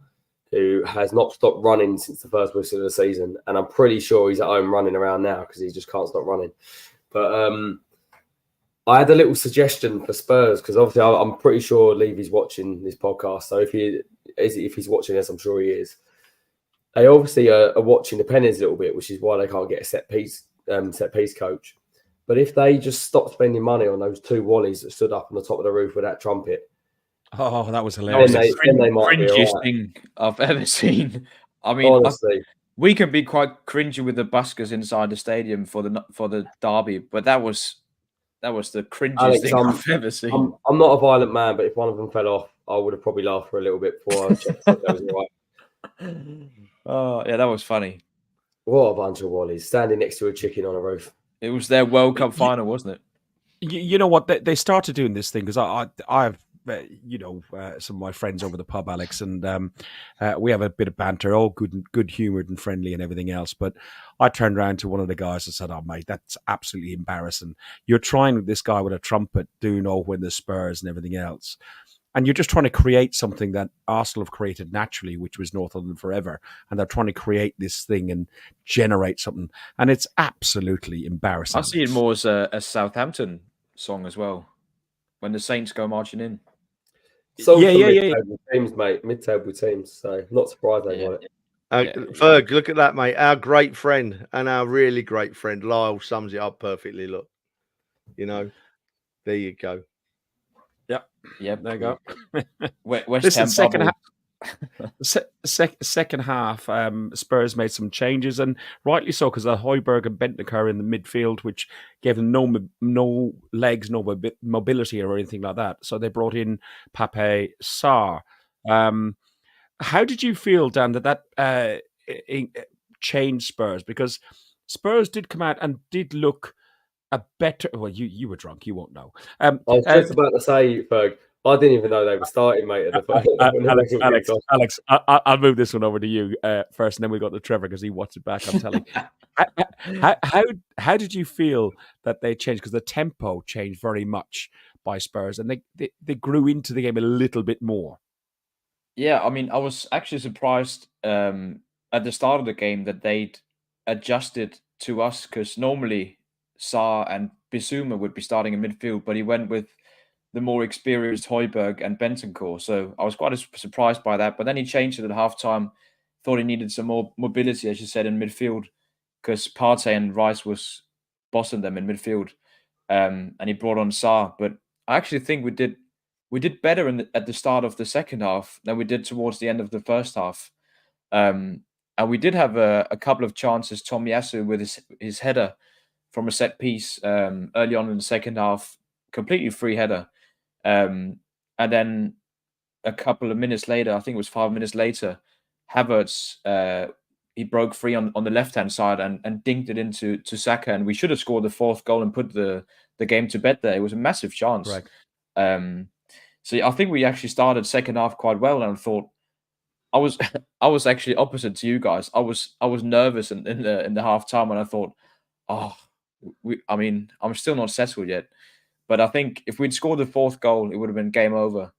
who has not stopped running since the first whistle of the season. And I'm pretty sure he's at home running around now because he just can't stop running. But I had a little suggestion for Spurs because obviously I'm pretty sure Levy's watching this podcast. So if he's watching this, I'm sure he is. They obviously are watching the pennies a little bit, which is why they can't get a set piece coach. But if they just stopped spending money on those 2 Wallies that stood up on the top of the roof with that trumpet. Oh, that was hilarious. That was the cringiest thing I've ever seen. I mean, honestly, we can be quite cringy with the buskers inside the stadium for the derby, but that was the cringiest thing I've ever seen. I'm not a violent man, but if one of them fell off, I would have probably laughed for a little bit before I checked if that was all right. Oh, yeah, that was funny. What a bunch of Wallies standing next to a chicken on a roof. It was their World Cup final, wasn't it? You know what? They started doing this thing because I've some of my friends over the pub, Alex, and we have a bit of banter, all good humoured and friendly and everything else. But I turned around to one of the guys and said, "Oh, mate, that's absolutely embarrassing. You're trying with this guy with a trumpet, doing all when the Spurs and everything else." And you're just trying to create something that Arsenal have created naturally, which was North London forever. And they're trying to create this thing and generate something. And it's absolutely embarrassing. I see it more as a Southampton song as well, when the Saints go marching in. Mid-table teams, mate. Mid-table teams. So not surprised they want it. Ferg, look at that, mate. Our great friend and our really great friend Lyle sums it up perfectly. Look, there you go. Yep, there you go. West Ham second half, Spurs made some changes, and rightly so, because Højbjerg and Bentancur in the midfield, which gave them no legs, no mobility or anything like that. So they brought in Pape Sarr. How did you feel, Dan, that changed Spurs? Because Spurs did come out and did look a better. Well, you were drunk, you won't know. I was just about to say, Ferg, I didn't even know they were starting, mate. At the Alex, I'll move this one over to you first, and then we got to Trevor because he watched it back. I'm telling you. How did you feel that they changed? Because the tempo changed very much by Spurs, and they grew into the game a little bit more. Yeah, I mean, I was actually surprised at the start of the game that they'd adjusted to us, because normally Sarr and Bissouma would be starting in midfield, but he went with the more experienced Højbjerg and Bentancur. So I was quite surprised by that. But then he changed it at halftime. Thought he needed some more mobility, as you said, in midfield, because Partey and Rice was bossing them in midfield, and he brought on Sarr. But I actually think we did better at the start of the second half than we did towards the end of the first half. And we did have a couple of chances. Tomiyasu with his header from a set piece early on in the second half, completely free header. And then a couple of minutes later, I think it was 5 minutes later, Havertz, he broke free on the left-hand side and dinked it into Saka. And we should have scored the fourth goal and put the game to bed there. It was a massive chance. Right. So I think we actually started second half quite well, and I thought I was actually opposite to you guys. I was nervous in the half time, and I thought, I'm still not settled yet. But I think if we'd scored the fourth goal, it would have been game over.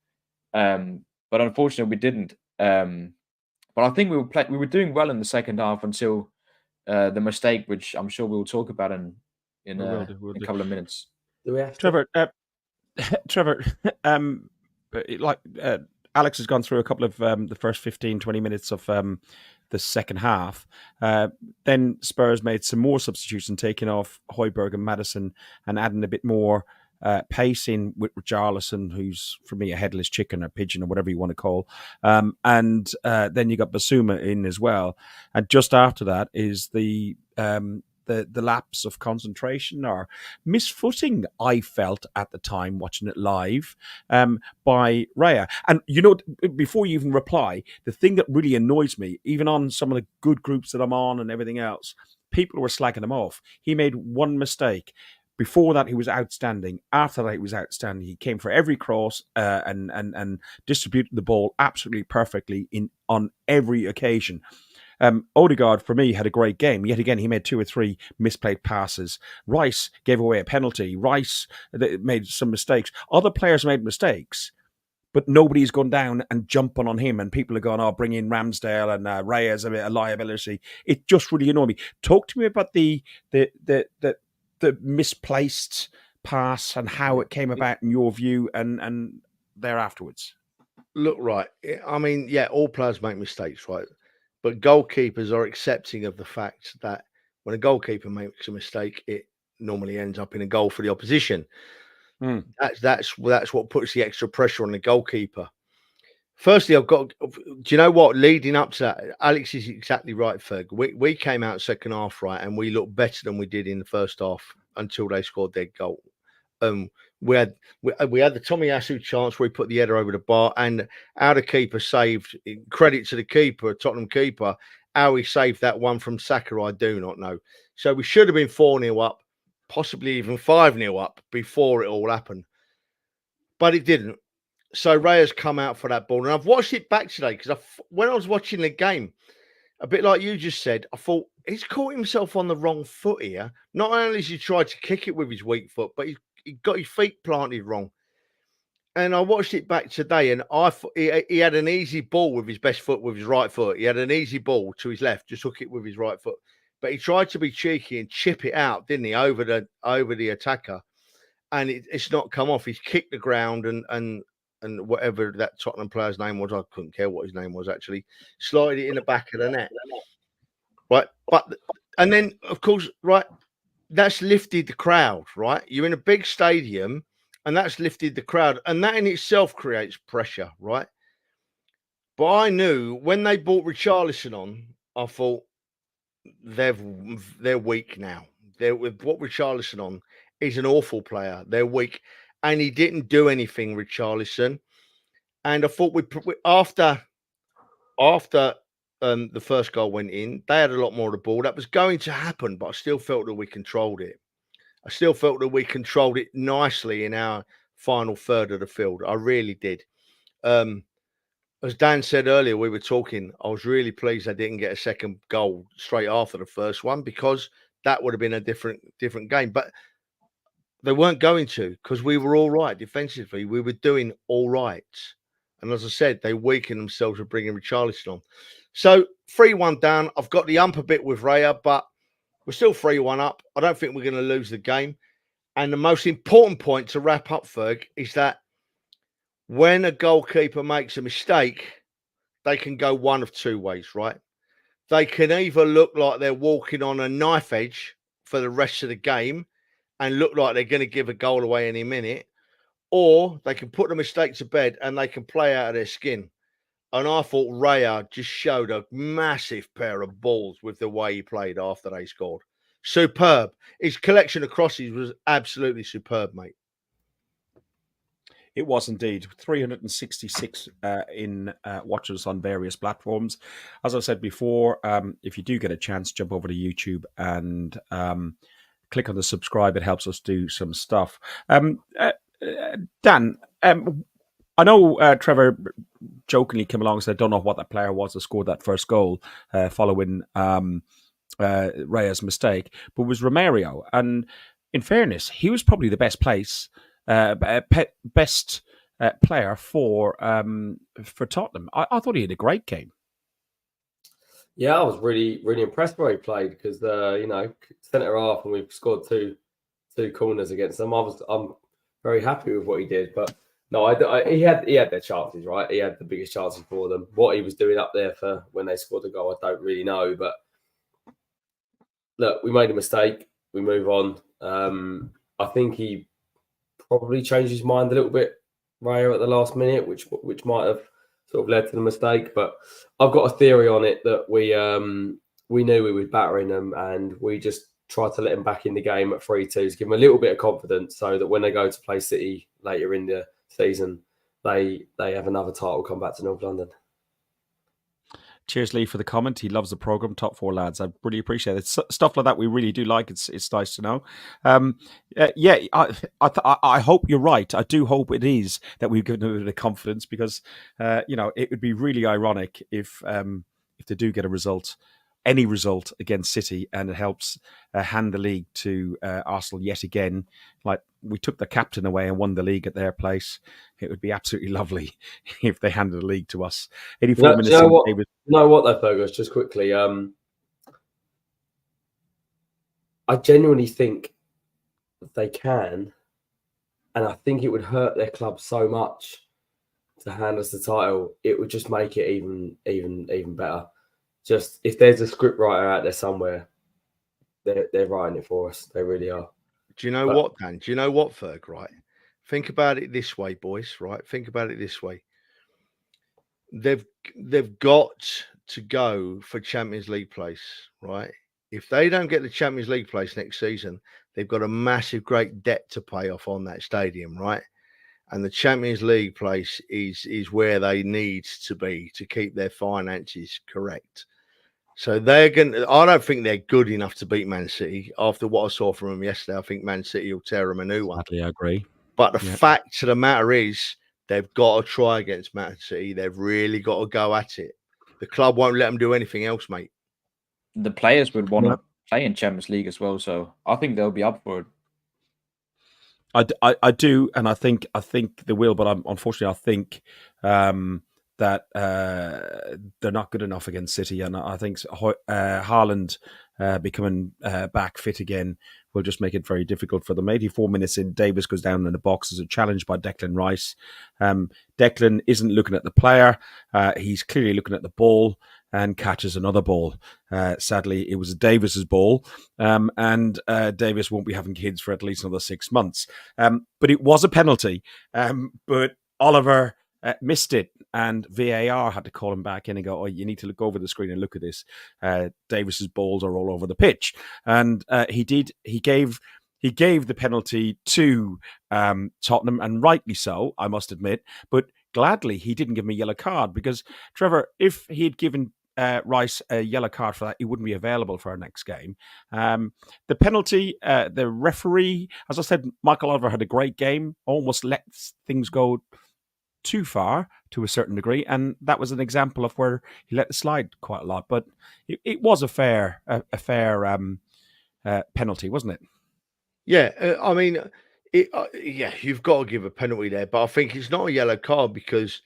But unfortunately, we didn't. But I think we were doing well in the second half until the mistake, which I'm sure we'll talk about in a couple of minutes. Do we have to? Trevor, Alex has gone through a couple of the first 15, 20 minutes of the second half. Then Spurs made some more substitutions, taking off Højbjerg and Maddison and adding a bit more pace in with Richarlison, who's for me a headless chicken or pigeon or whatever you want to call. And then you got Bissouma in as well. And just after that is the lapse of concentration or misfooting, I felt at the time watching it live, by Raya. And, before you even reply, the thing that really annoys me, even on some of the good groups that I'm on and everything else, people were slagging him off. He made one mistake. Before that, he was outstanding. After that, he was outstanding. He came for every cross and distributed the ball absolutely perfectly on every occasion. Odegaard, for me, had a great game. Yet again, he made 2 or 3 misplayed passes. Rice gave away a penalty. Rice made some mistakes. Other players made mistakes, but nobody's gone down and jumping on him. And people are going, bring in Ramsdale and Reyes a liability. It just really annoyed me. Talk to me about the misplaced pass and how it came about in your view and there afterwards. Look, right. I mean, yeah, all players make mistakes, right? But goalkeepers are accepting of the fact that when a goalkeeper makes a mistake, it normally ends up in a goal for the opposition. That's what puts the extra pressure on the goalkeeper. Firstly, do you know what? Leading up to that, Alex is exactly right, Ferg. We came out second half, right, and we looked better than we did in the first half until they scored their goal. We had the Tomiyasu chance where he put the header over the bar, and how the keeper saved. Credit to the keeper, Tottenham keeper, how he saved that one from Saka, I do not know. So we should have been 4-0 up, possibly even 5-0 up before it all happened, but it didn't. So Raya's come out for that ball, and I've watched it back today because when I was watching the game, a bit like you just said, I thought he's caught himself on the wrong foot here. Not only has he tried to kick it with his weak foot, but he got his feet planted wrong. And I watched it back today, and I thought he had an easy ball with his best foot, with his right foot. He had an easy ball to his left, just hook it with his right foot. But he tried to be cheeky and chip it out, didn't he, over the attacker? And it's not come off. He's kicked the ground and whatever that Tottenham player's name was, I couldn't care what his name was actually, slided it in the back of the net. Right. And then, of course, right, that's lifted the crowd, right? You're in a big stadium and that's lifted the crowd. And that in itself creates pressure, right? But I knew when they brought Richarlison on, I thought they're weak now. They're with what Richarlison on. He's an awful player. They're weak. And he didn't do anything, Richarlison. And I thought after the first goal went in, they had a lot more of the ball. That was going to happen, but I still felt that we controlled it. I still felt that we controlled it nicely in our final third of the field. I really did. As Dan said earlier, we were talking, I was really pleased I didn't get a second goal straight after the first one, because that would have been a different game. But they weren't going to, because we were all right defensively. We were doing all right. And as I said, they weakened themselves with bringing Richarlison on. So 3-1 down. I've got the ump a bit with Raya, but we're still 3-1 up. I don't think we're going to lose the game. And the most important point to wrap up, Ferg, is that when a goalkeeper makes a mistake, they can go one of two ways, right? They can either look like they're walking on a knife edge for the rest of the game and look like they're going to give a goal away any minute, or they can put the mistake to bed and they can play out of their skin. And I thought Raya just showed a massive pair of balls with the way he played after they scored. Superb. His collection of crosses was absolutely superb, mate. It was indeed 366 in watchers on various platforms. As I said before, if you do get a chance, jump over to YouTube and click on the subscribe. It helps us do some stuff. Dan, I know Trevor jokingly came along and said, "Don't know what that player was that scored that first goal following Raya's mistake," but it was Romario. And in fairness, he was probably the best player for Tottenham. I thought he had a great game. Yeah, I was really, really impressed by how he played, because centre half, and we've scored two corners against them. I'm very happy with what he did, but no, he had their chances, right? He had the biggest chances for them. What he was doing up there for when they scored the goal, I don't really know. But look, we made a mistake. We move on. I think he probably changed his mind a little bit, Raya, at the last minute, which might have sort of led to the mistake. But I've got a theory on it that we knew we were battering them, and we just tried to let them back in the game at 3-2 to give them a little bit of confidence, so that when they go to play City later in the season, they have another title come back to North London. Cheers, Lee, for the comment. He loves the programme. Top four lads. I really appreciate it. Stuff like that we really do like. It's nice to know. I hope you're right. I do hope it is that we've given them a bit of confidence, because it would be really ironic if they do get any result against City, and it helps hand the league to Arsenal yet again. Like, we took the captain away and won the league at their place. It would be absolutely lovely if they handed the league to us. 84 minutes. You know what though, Fergus? Just quickly, I genuinely think they can, and I think it would hurt their club so much to hand us the title. It would just make it even better. Just, if there's a script writer out there somewhere, they're writing it for us. They really are. Do you know what, Dan? Do you know what, Ferg, right? Think about it this way, boys, right? Think about it this way. They've got to go for Champions League place, right? If they don't get the Champions League place next season, they've got a massive, great debt to pay off on that stadium, right? And the Champions League place is where they need to be to keep their finances correct. So I don't think they're good enough to beat Man City. After what I saw from them yesterday, I think Man City will tear them a new one. Sadly, I agree. But the fact of the matter is, they've got to try against Man City. They've really got to go at it. The club won't let them do anything else, mate. The players would want to play in Champions League as well, so I think they'll be up for it. I do, and I think they will, but unfortunately, I think that they're not good enough against City, and I think Haaland becoming back fit again will just make it very difficult for them. 84 minutes in, Davis goes down in the box as a challenge by Declan Rice. Declan isn't looking at the player; he's clearly looking at the ball and catches another ball. Sadly, it was Davis's ball, and Davis won't be having kids for at least another 6 months. But it was a penalty. But Oliver missed it, and VAR had to call him back in and go, "Oh, you need to look over the screen and look at this. Davis's balls are all over the pitch," and he did. He gave the penalty to Tottenham, and rightly so, I must admit. But gladly, he didn't give him a yellow card, because Trevor, if he had given Rice a yellow card for that, he wouldn't be available for our next game. The penalty, the referee, as I said, Michael Oliver had a great game, almost let things go too far to a certain degree, and that was an example of where he let it slide quite a lot. But it was a fair penalty, wasn't it? Yeah, I mean, yeah, you've got to give a penalty there, but I think it's not a yellow card, because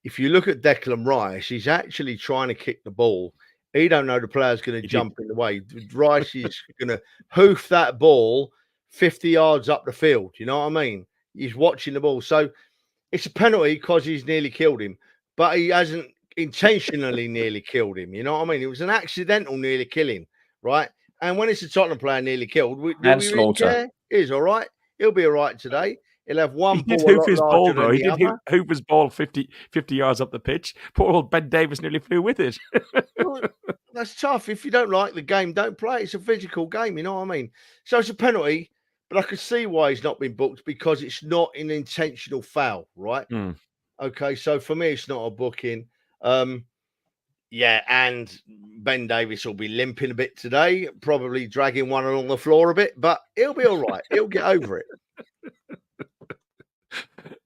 if you look at Declan Rice, he's actually trying to kick the ball. He don't know the player's going to jump in the way. Rice is going to hoof that ball 50 yards up the field. You know what I mean? He's watching the ball. So it's a penalty because he's nearly killed him, but he hasn't intentionally nearly killed him. You know what I mean? It was an accidental nearly killing, right? And when it's a Tottenham player nearly killed, do we really care? He's all right. He'll be all right today. He'll have one ball. He did hoof his ball, though. He did hoof his ball 50 yards up the pitch. Poor old Ben Davis nearly flew with it. Well, that's tough. If you don't like the game, don't play. It's a physical game, you know what I mean? So it's a penalty, but I can see why he's not been booked, because it's not an intentional foul, right? Okay, so for me, it's not a booking. Yeah, and Ben Davis will be limping a bit today, probably dragging one along the floor a bit, but he'll be all right. He'll get over it.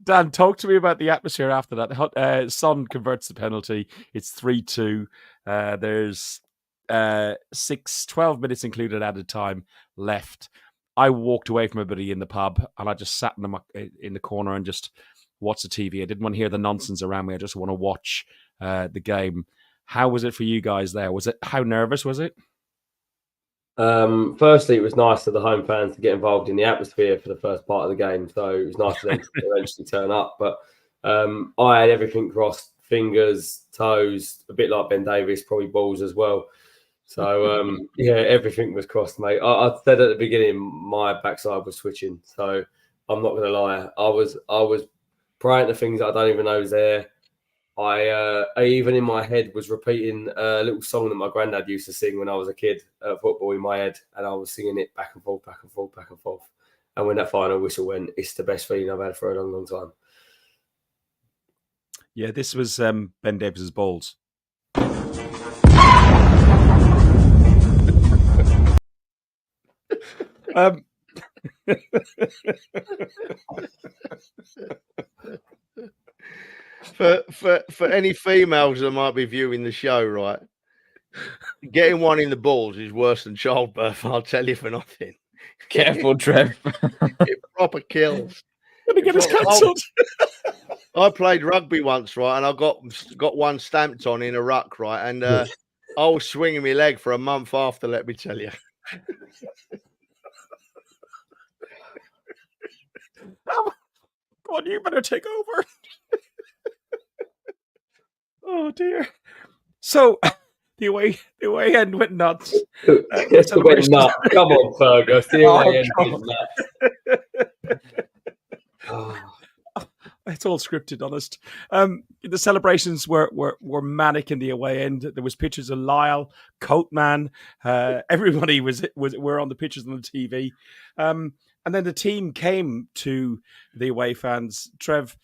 Dan, talk to me about the atmosphere after that. Son converts the penalty. It's 3-2. There's 12 minutes included added time left. I walked away from everybody in the pub, and I just sat in the corner and just watched the TV. I didn't want to hear the nonsense around me. I just want to watch the game. How was it for you guys there? How nervous was it? Firstly, it was nice for the home fans to get involved in the atmosphere for the first part of the game. So it was nice for them to eventually turn up. But I had everything crossed, fingers, toes, a bit like Ben Davis, probably balls as well. So yeah, everything was crossed, mate. I said at the beginning, my backside was switching. So I'm not going to lie. I was praying to things that I don't even know is there. I even in my head was repeating a little song that my granddad used to sing when I was a kid at football in my head, and I was singing it back and forth, back and forth, back and forth. And when that final whistle went, it's the best feeling I've had for a long, long time. Yeah, this was Ben Davis's balls. For any females that might be viewing the show, right? Getting one in the balls is worse than childbirth. I'll tell you for nothing. Careful, Trev. It proper kills. Gonna get us cancelled. I played rugby once, right, and I got one stamped on in a ruck, right, and I was swinging my leg for a month after. Let me tell you. Go on, you better take over. Oh dear. So the away end went nuts. Went nuts. Come on, Fergus. The away end went nuts. It's all scripted, honest. The celebrations were manic in the away end. There was pictures of Lyle, Coatman. Everybody were on the pictures on the TV. And then the team came to the away fans. Trev,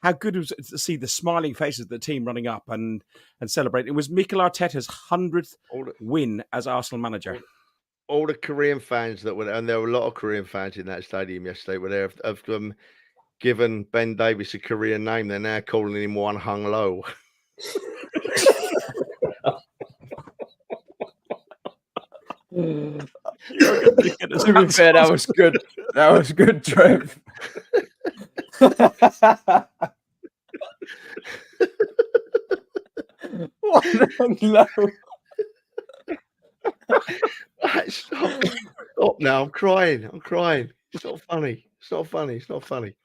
how good was it to see the smiling faces of the team running up and celebrating? It was Mikel Arteta's 100th win as Arsenal manager. All the Korean fans that were, and there were a lot of Korean fans in that stadium yesterday, were there. given Ben Davies a career name, they're now calling him One Hung Low. You're going to get his To be hands fair, that on- was good. That was good, Trev. What a low. Stop now. I'm crying. It's not funny. It's not funny.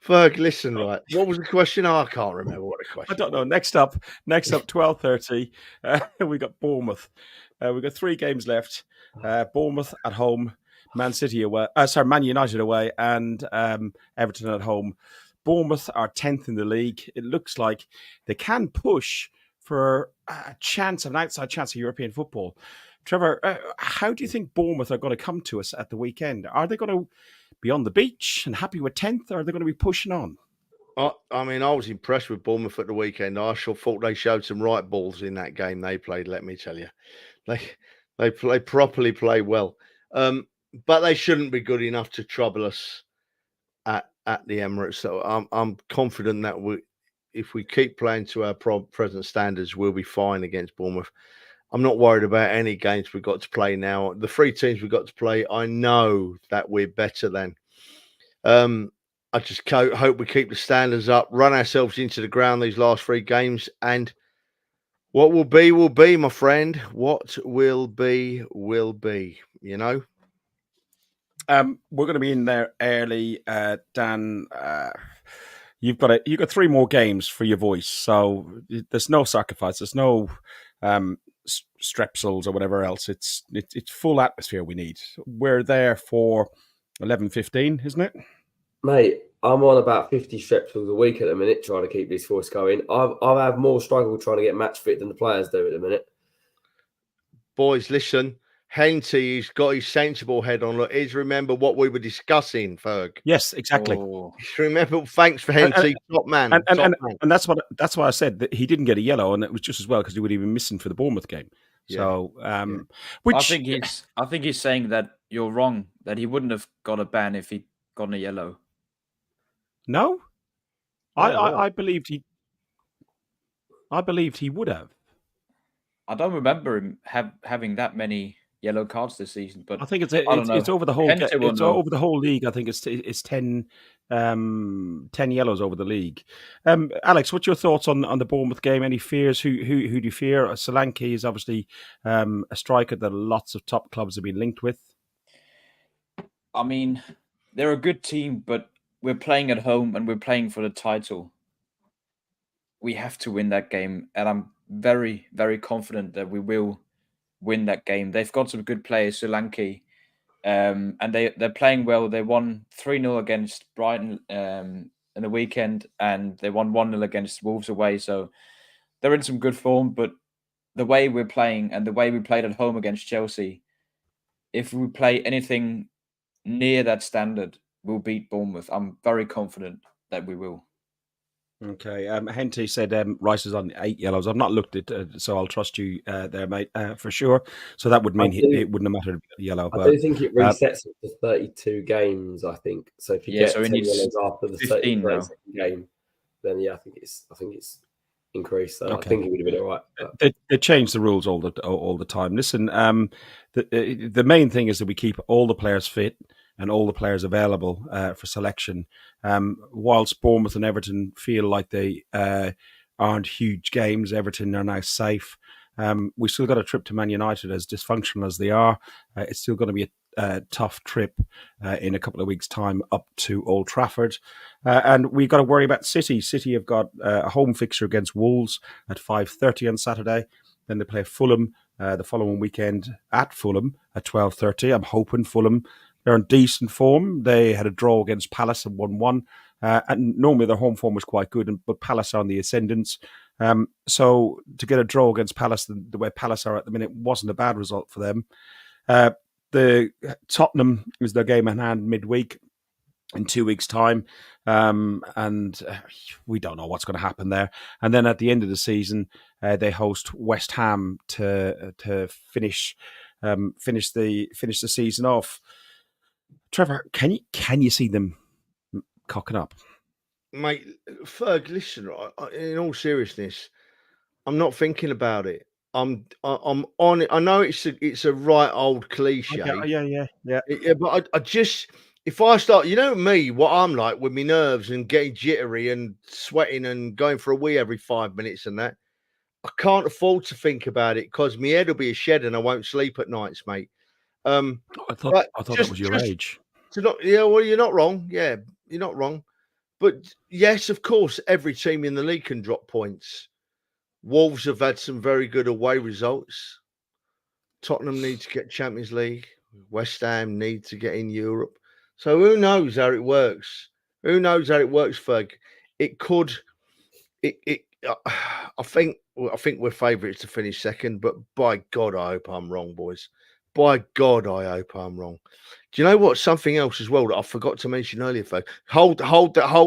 Ferg, listen, right. What was the question? Oh, I can't remember what the question I don't know. was. Next up, 12:30. We got Bournemouth. We've got 3 games left. Bournemouth at home, Man United away, and Everton at home. Bournemouth are 10th in the league. It looks like they can push for a chance, an outside chance of European football. Trevor, how do you think Bournemouth are going to come to us at the weekend? Are they going to be on the beach and happy with 10th, or are they going to be pushing on? I mean, I was impressed with Bournemouth at the weekend. I thought they showed some right balls in that game they played. Let me tell you, they properly play well, but they shouldn't be good enough to trouble us at the Emirates. So I'm confident that if we keep playing to our present standards, we'll be fine against Bournemouth. I'm not worried about any games we've got to play now. The 3 teams we've got to play, I know that we're better than. I just hope we keep the standards up, run ourselves into the ground these last 3 games, and what will be, my friend. What will be, you know? We're going to be in there early, Dan. You've got 3 more games for your voice, so there's no sacrifice. There's no strepsils or whatever else. It's full atmosphere we need. We're there for 11:15, isn't it? Mate, I'm on about 50 strepsils a week at the minute trying to keep this voice going. I've had more struggle trying to get match fit than the players do at the minute. Boys, listen. Henty's got his sensible head on. Look, remember what we were discussing, Ferg. Yes, exactly. Remember, thanks for Henty, top man. And that's why I said that he didn't get a yellow, and it was just as well because he would have been missing for the Bournemouth game. Yeah. So, which I think he's saying that you're wrong, that he wouldn't have got a ban if he'd gotten a yellow. No, I believed he would have. I don't remember him having that many yellow cards this season, but I think it's over the whole over the whole league. I think it's 10 yellows over the league. Alex, what's your thoughts on the Bournemouth game? Any fears? Who do you fear? Solanke is obviously a striker that lots of top clubs have been linked with. I mean, they're a good team, but we're playing at home and we're playing for the title. We have to win that game, and I'm very, very confident that we will win that game. They've got some good players, Solanke, and they're playing well. They won 3-0 against Brighton in the weekend, and they won 1-0 against Wolves away. So they're in some good form, but the way we're playing and the way we played at home against Chelsea, if we play anything near that standard, we'll beat Bournemouth. I'm very confident that we will. Okay. Henty said Rice is on 8 yellows. I've not looked at so I'll trust you there, mate, for sure. So that would mean it wouldn't have mattered yellow. I do think it resets it to 32 games, I think. So if you get 10 yellows after the 32nd game, then I think it's increased. So okay. I think it would have been all right. They change the rules all the time. Listen, the main thing is that we keep all the players fit and all the players available for selection. Whilst Bournemouth and Everton feel like they aren't huge games, Everton are now safe. We still got a trip to Man United, as dysfunctional as they are. It's still going to be a tough trip in a couple of weeks' time up to Old Trafford. And we've got to worry about City. City have got a home fixture against Wolves at 5:30 on Saturday. Then they play Fulham the following weekend at Fulham at 12:30. I'm hoping Fulham, they're in decent form. They had a draw against Palace and 1-1. And normally their home form was quite good, but Palace are on the ascendance. So to get a draw against Palace, the way Palace are at the minute, wasn't a bad result for them. The Tottenham is their game in hand midweek in 2 weeks' time. And we don't know what's going to happen there. And then at the end of the season, they host West Ham to finish the season off. Trevor, can you see them cocking up. Mate, Ferg, listen, in all seriousness, I'm not thinking about it. I'm on it. I know it's a right old cliche. Yeah. Yeah, but I just, if I start, me, what I'm like with my nerves and getting jittery and sweating and going for a wee every 5 minutes and that, I can't afford to think about it because my head will be a shed and I won't sleep at nights, mate. But I thought that was your age. to not, yeah, well, you're not wrong. Yeah, you're not wrong. But yes, of course, every team in the league can drop points. Wolves have had some very good away results. Tottenham need to get Champions League. West Ham need to get in Europe. So who knows how it works? Who knows how it works, Ferg? It could. It. I think we're favourites to finish second, but by God, I hope I'm wrong, boys. By God, I hope I'm wrong. Do you know what? Something else as well that I forgot to mention earlier, Ferg. Hold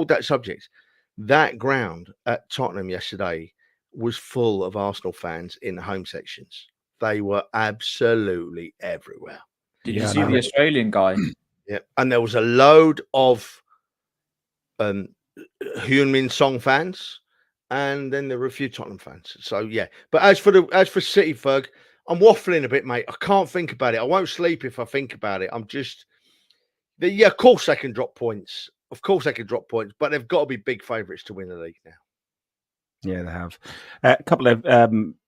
that subject. That ground at Tottenham yesterday was full of Arsenal fans in the home sections. They were absolutely everywhere. Did you see the Australian guy? Yeah, and there was a load of Hyun-Min Song fans, and then there were a few Tottenham fans. So yeah, but as for City, Ferg, I'm waffling a bit, mate. I can't think about it. I won't sleep if I think about it. I'm just, yeah, of course they can drop points. Of course they can drop points, but they've got to be big favourites to win the league now. Yeah, they have. A couple of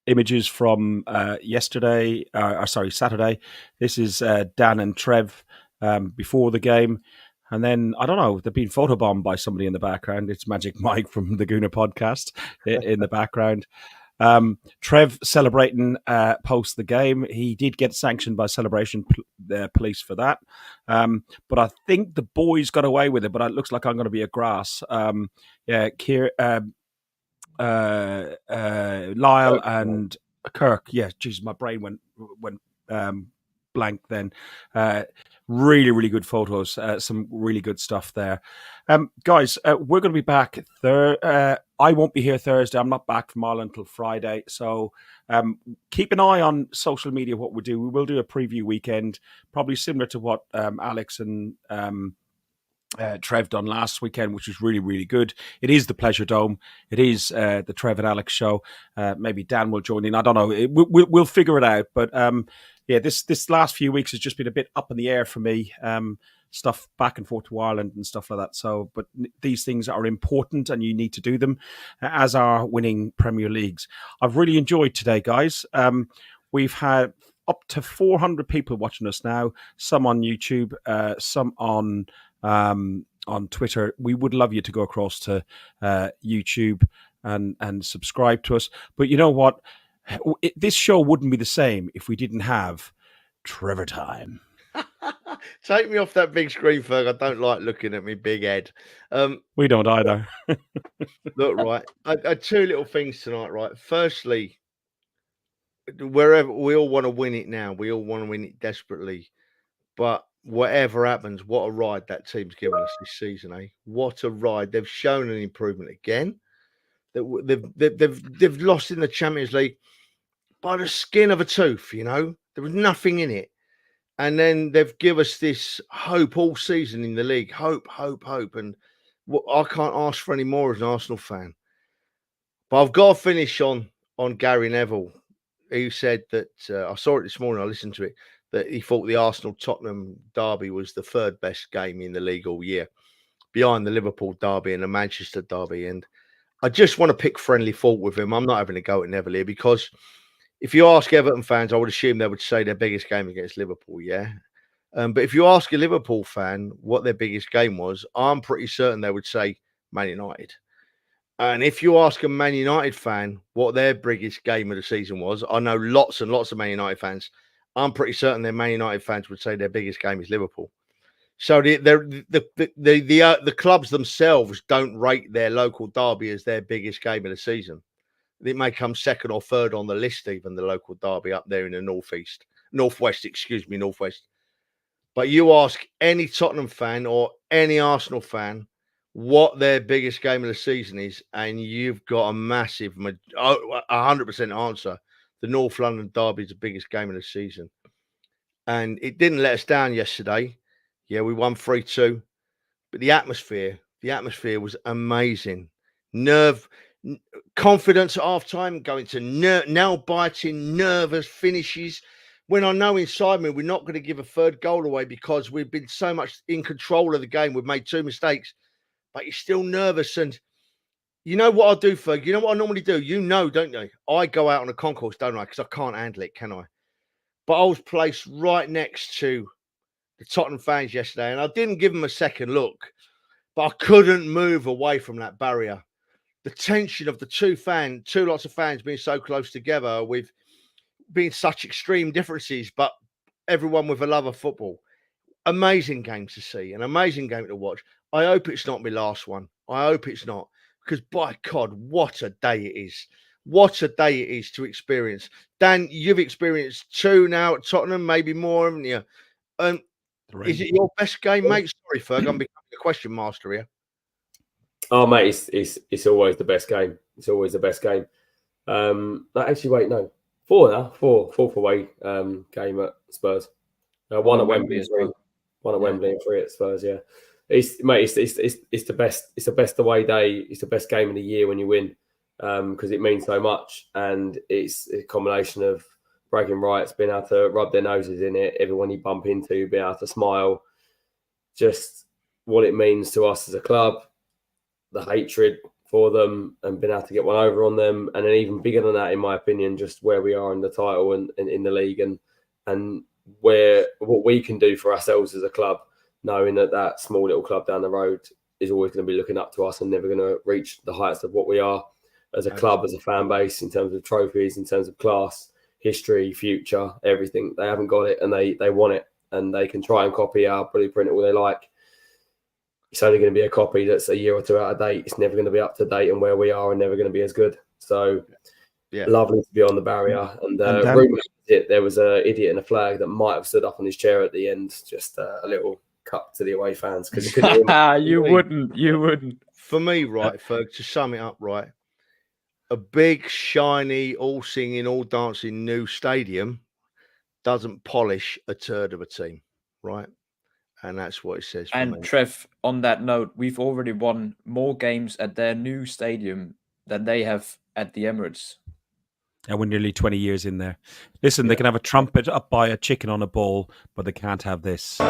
images from yesterday, Saturday. This is Dan and Trev before the game. And then, I don't know, they've been photobombed by somebody in the background. It's Magic Mike from the Gooner podcast in the background. Trev celebrating post the game. He did get sanctioned by celebration police for that. But I think the boys got away with it, but it looks like I'm going to be a grass. Lyle and Kirk. Yeah, geez, my brain went blank then. Really, really good photos. Some really good stuff there. Guys, we're going to be back. I won't be here Thursday. I'm not back from Ireland until Friday. So keep an eye on social media, what we do. We will do a preview weekend, probably similar to what Alex and Trev done last weekend, which was really, really good. It is the Pleasure Dome. It is the Trev and Alex show. Maybe Dan will join in. I don't know. We'll figure it out. But yeah, this last few weeks has just been a bit up in the air for me. Stuff back and forth to Ireland and stuff like that. So, but these things are important and you need to do them, as are winning Premier Leagues. I've really enjoyed today, guys. We've had up to 400 people watching us now, some on YouTube, some on Twitter. We would love you to go across to YouTube and subscribe to us. But you know what? This show wouldn't be the same if we didn't have Trevor Time. Take me off that big screen, Ferg. I don't like looking at me big head. We don't either. Look, right. I had two little things tonight, right? Firstly, wherever we all want to win it now, we all want to win it desperately. But whatever happens, what a ride that team's given us this season, eh? What a ride! They've shown an improvement again. They've lost in the Champions League by the skin of a tooth. There was nothing in it, and then they've given us this hope all season in the league. Hope, and I can't ask for any more as an Arsenal fan. But I've got to finish on Gary Neville. He said that I saw it this morning. I listened to it. That he thought the Arsenal-Tottenham derby was the third best game in the league all year, behind the Liverpool derby and the Manchester derby. And I just want to pick friendly fault with him. I'm not having a go at Neville here because if you ask Everton fans, I would assume they would say their biggest game against Liverpool, yeah? But if you ask a Liverpool fan what their biggest game was, I'm pretty certain they would say Man United. And if you ask a Man United fan what their biggest game of the season was, I know lots and lots of Man United fans. I'm pretty certain their Man United fans would say their biggest game is Liverpool. So the clubs themselves don't rate their local derby as their biggest game of the season. It may come second or third on the list, even the local derby up there in the northwest. But you ask any Tottenham fan or any Arsenal fan what their biggest game of the season is, and you've got a massive 100% answer. The North London derby is the biggest game of the season. And it didn't let us down yesterday. Yeah, we won 3-2. But the atmosphere The atmosphere was amazing. Confidence at half time, going to nail biting, nervous finishes. When I know inside me we're not going to give a third goal away because we've been so much in control of the game. We've made 2 mistakes, but you're still nervous. And you know what I do, Ferg? You know what I normally do? You know, don't you? I go out on a concourse, don't I? Because I can't handle it, can I? But I was placed right next to the Tottenham fans yesterday, and I didn't give them a second look, but I couldn't move away from that barrier. The tension of the two lots of fans being so close together with being such extreme differences, but everyone with a love of football. Amazing game to see, an amazing game to watch. I hope it's not my last one. I hope it's not, because by God, what a day it is. What a day it is to experience. Dan, you've experienced 2 now at Tottenham, maybe more, haven't you? Is it your best game, mate? Sorry, Ferg, I'm becoming a question master here. Oh, mate, it's always the best game. It's always the best game. Actually, wait, no. 4 now. Fourth away game at Spurs. One at Wembley as well. One at Wembley and 3 at Spurs. Yeah, it's the best. It's the best away day. It's the best game of the year when you win, because it means so much, and it's a combination of bragging rights, being able to rub their noses in it, everyone you bump into, being able to smile, just what it means to us as a club, the hatred for them, and being able to get one over on them, and then even bigger than that, in my opinion, just where we are in the title and in the league, and where what we can do for ourselves as a club, knowing that small little club down the road is always going to be looking up to us and never going to reach the heights of what we are as a club, as a fan base, in terms of trophies, in terms of class, history, future, everything. They haven't got it, and they want it, and they can try and copy our blueprint all they like. It's only going to be a copy that's a year or 2 out of date. It's never going to be up to date, and where we are, and never going to be as good. So, lovely to be on the barrier. And rumour it, there was an idiot in a flag that might have stood up on his chair at the end. Just a little cut to the away fans, because you wouldn't. For me, right, Ferg, to sum it up, right, a big, shiny, all singing, all dancing new stadium doesn't polish a turd of a team, right? And that's what it says for me. And Trev, on that note, we've already won more games at their new stadium than they have at the Emirates. And we're nearly 20 years in there. Listen, they can have a trumpet up by a chicken on a ball, but they can't have this.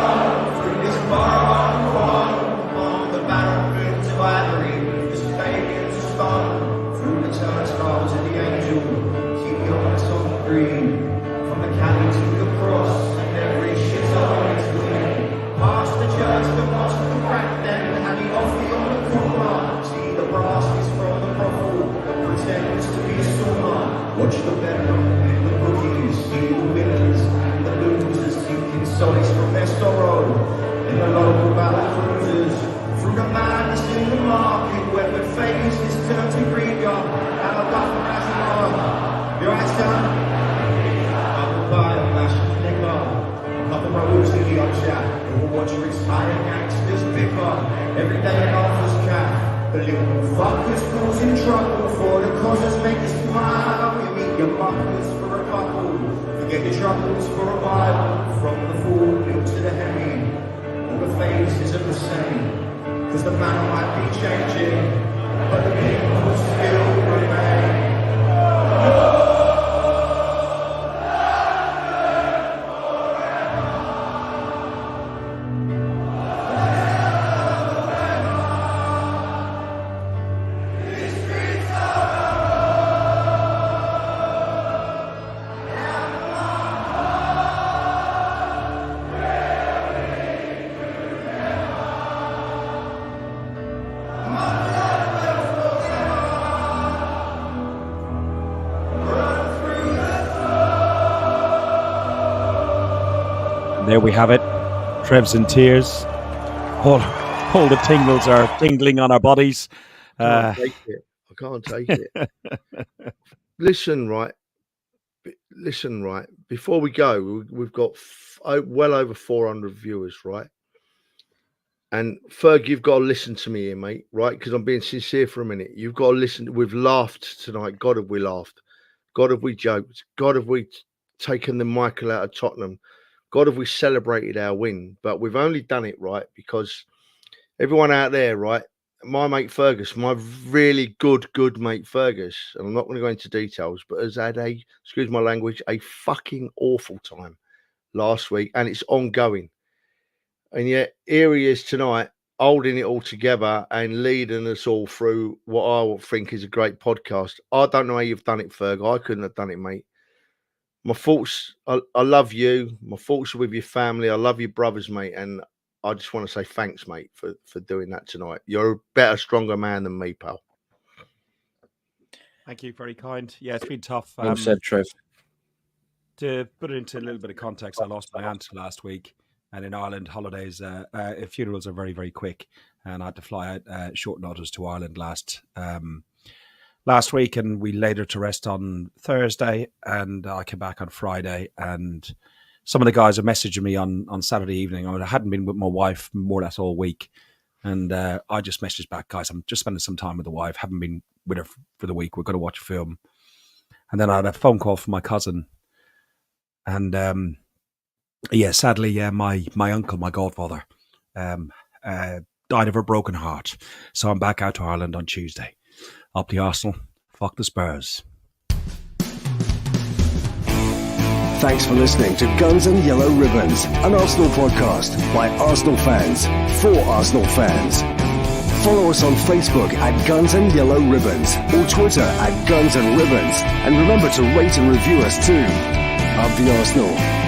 Watch the venom and the bookies, see the winners and the losers, seeking solace from their sorrow in the local battle cruisers. Through the madness in the market, where the face is turned to rigor, and I'll go for Ashmore. You're right, son? I will buy a fashion nigger. Nothing but rules in the upchat. We'll watch rich higher gangsters bicker. Every day an office cat. The little fuckers causing trouble for the causes make you smile. You meet your muckers for a couple. Forget your troubles for a while. From the full milk to the heavy, all the faces are the same. Cause the man might be changing, but the people still remain. There we have it. Trev's in tears. All the tingles are tingling on our bodies. I can't take it. Listen, right. Before we go, we've got well over 400 viewers, right? And Ferg, you've got to listen to me here, mate, right? Because I'm being sincere for a minute. You've got to listen. We've laughed tonight. God, have we laughed? God, have we joked? God, have we taken the Michael out of Tottenham? God, have we celebrated our win? But we've only done it, right, because everyone out there, right, my mate Fergus, my really good mate Fergus, and I'm not going to go into details, but has had excuse my language, a fucking awful time last week, and it's ongoing. And yet here he is tonight, holding it all together and leading us all through what I think is a great podcast. I don't know how you've done it, Ferg. I couldn't have done it, mate. My thoughts, I love you. My thoughts are with your family. I love your brothers, mate. And I just want to say thanks, mate, for doing that tonight. You're a better, stronger man than me, pal. Thank you. Very kind. Yeah, it's been tough. Well said, Trev. To put it into a little bit of context, I lost my aunt last week. And in Ireland, holidays, funerals are very, very quick. And I had to fly out short notice to Ireland last week. And we laid her to rest on Thursday. And I came back on Friday. And some of the guys are messaging me on Saturday evening. I mean, I hadn't been with my wife more or less all week. And I just messaged back, guys, I'm just spending some time with the wife. Haven't been with her for the week. We're going to watch a film. And then I had a phone call from my cousin. And sadly, my uncle, my godfather, died of a broken heart. So I'm back out to Ireland on Tuesday. Up the Arsenal, fuck the Spurs. Thanks for listening to Guns and Yellow Ribbons, an Arsenal podcast by Arsenal fans for Arsenal fans. Follow us on Facebook at Guns and Yellow Ribbons or Twitter at Guns and Ribbons. And remember to rate and review us too. Up the Arsenal.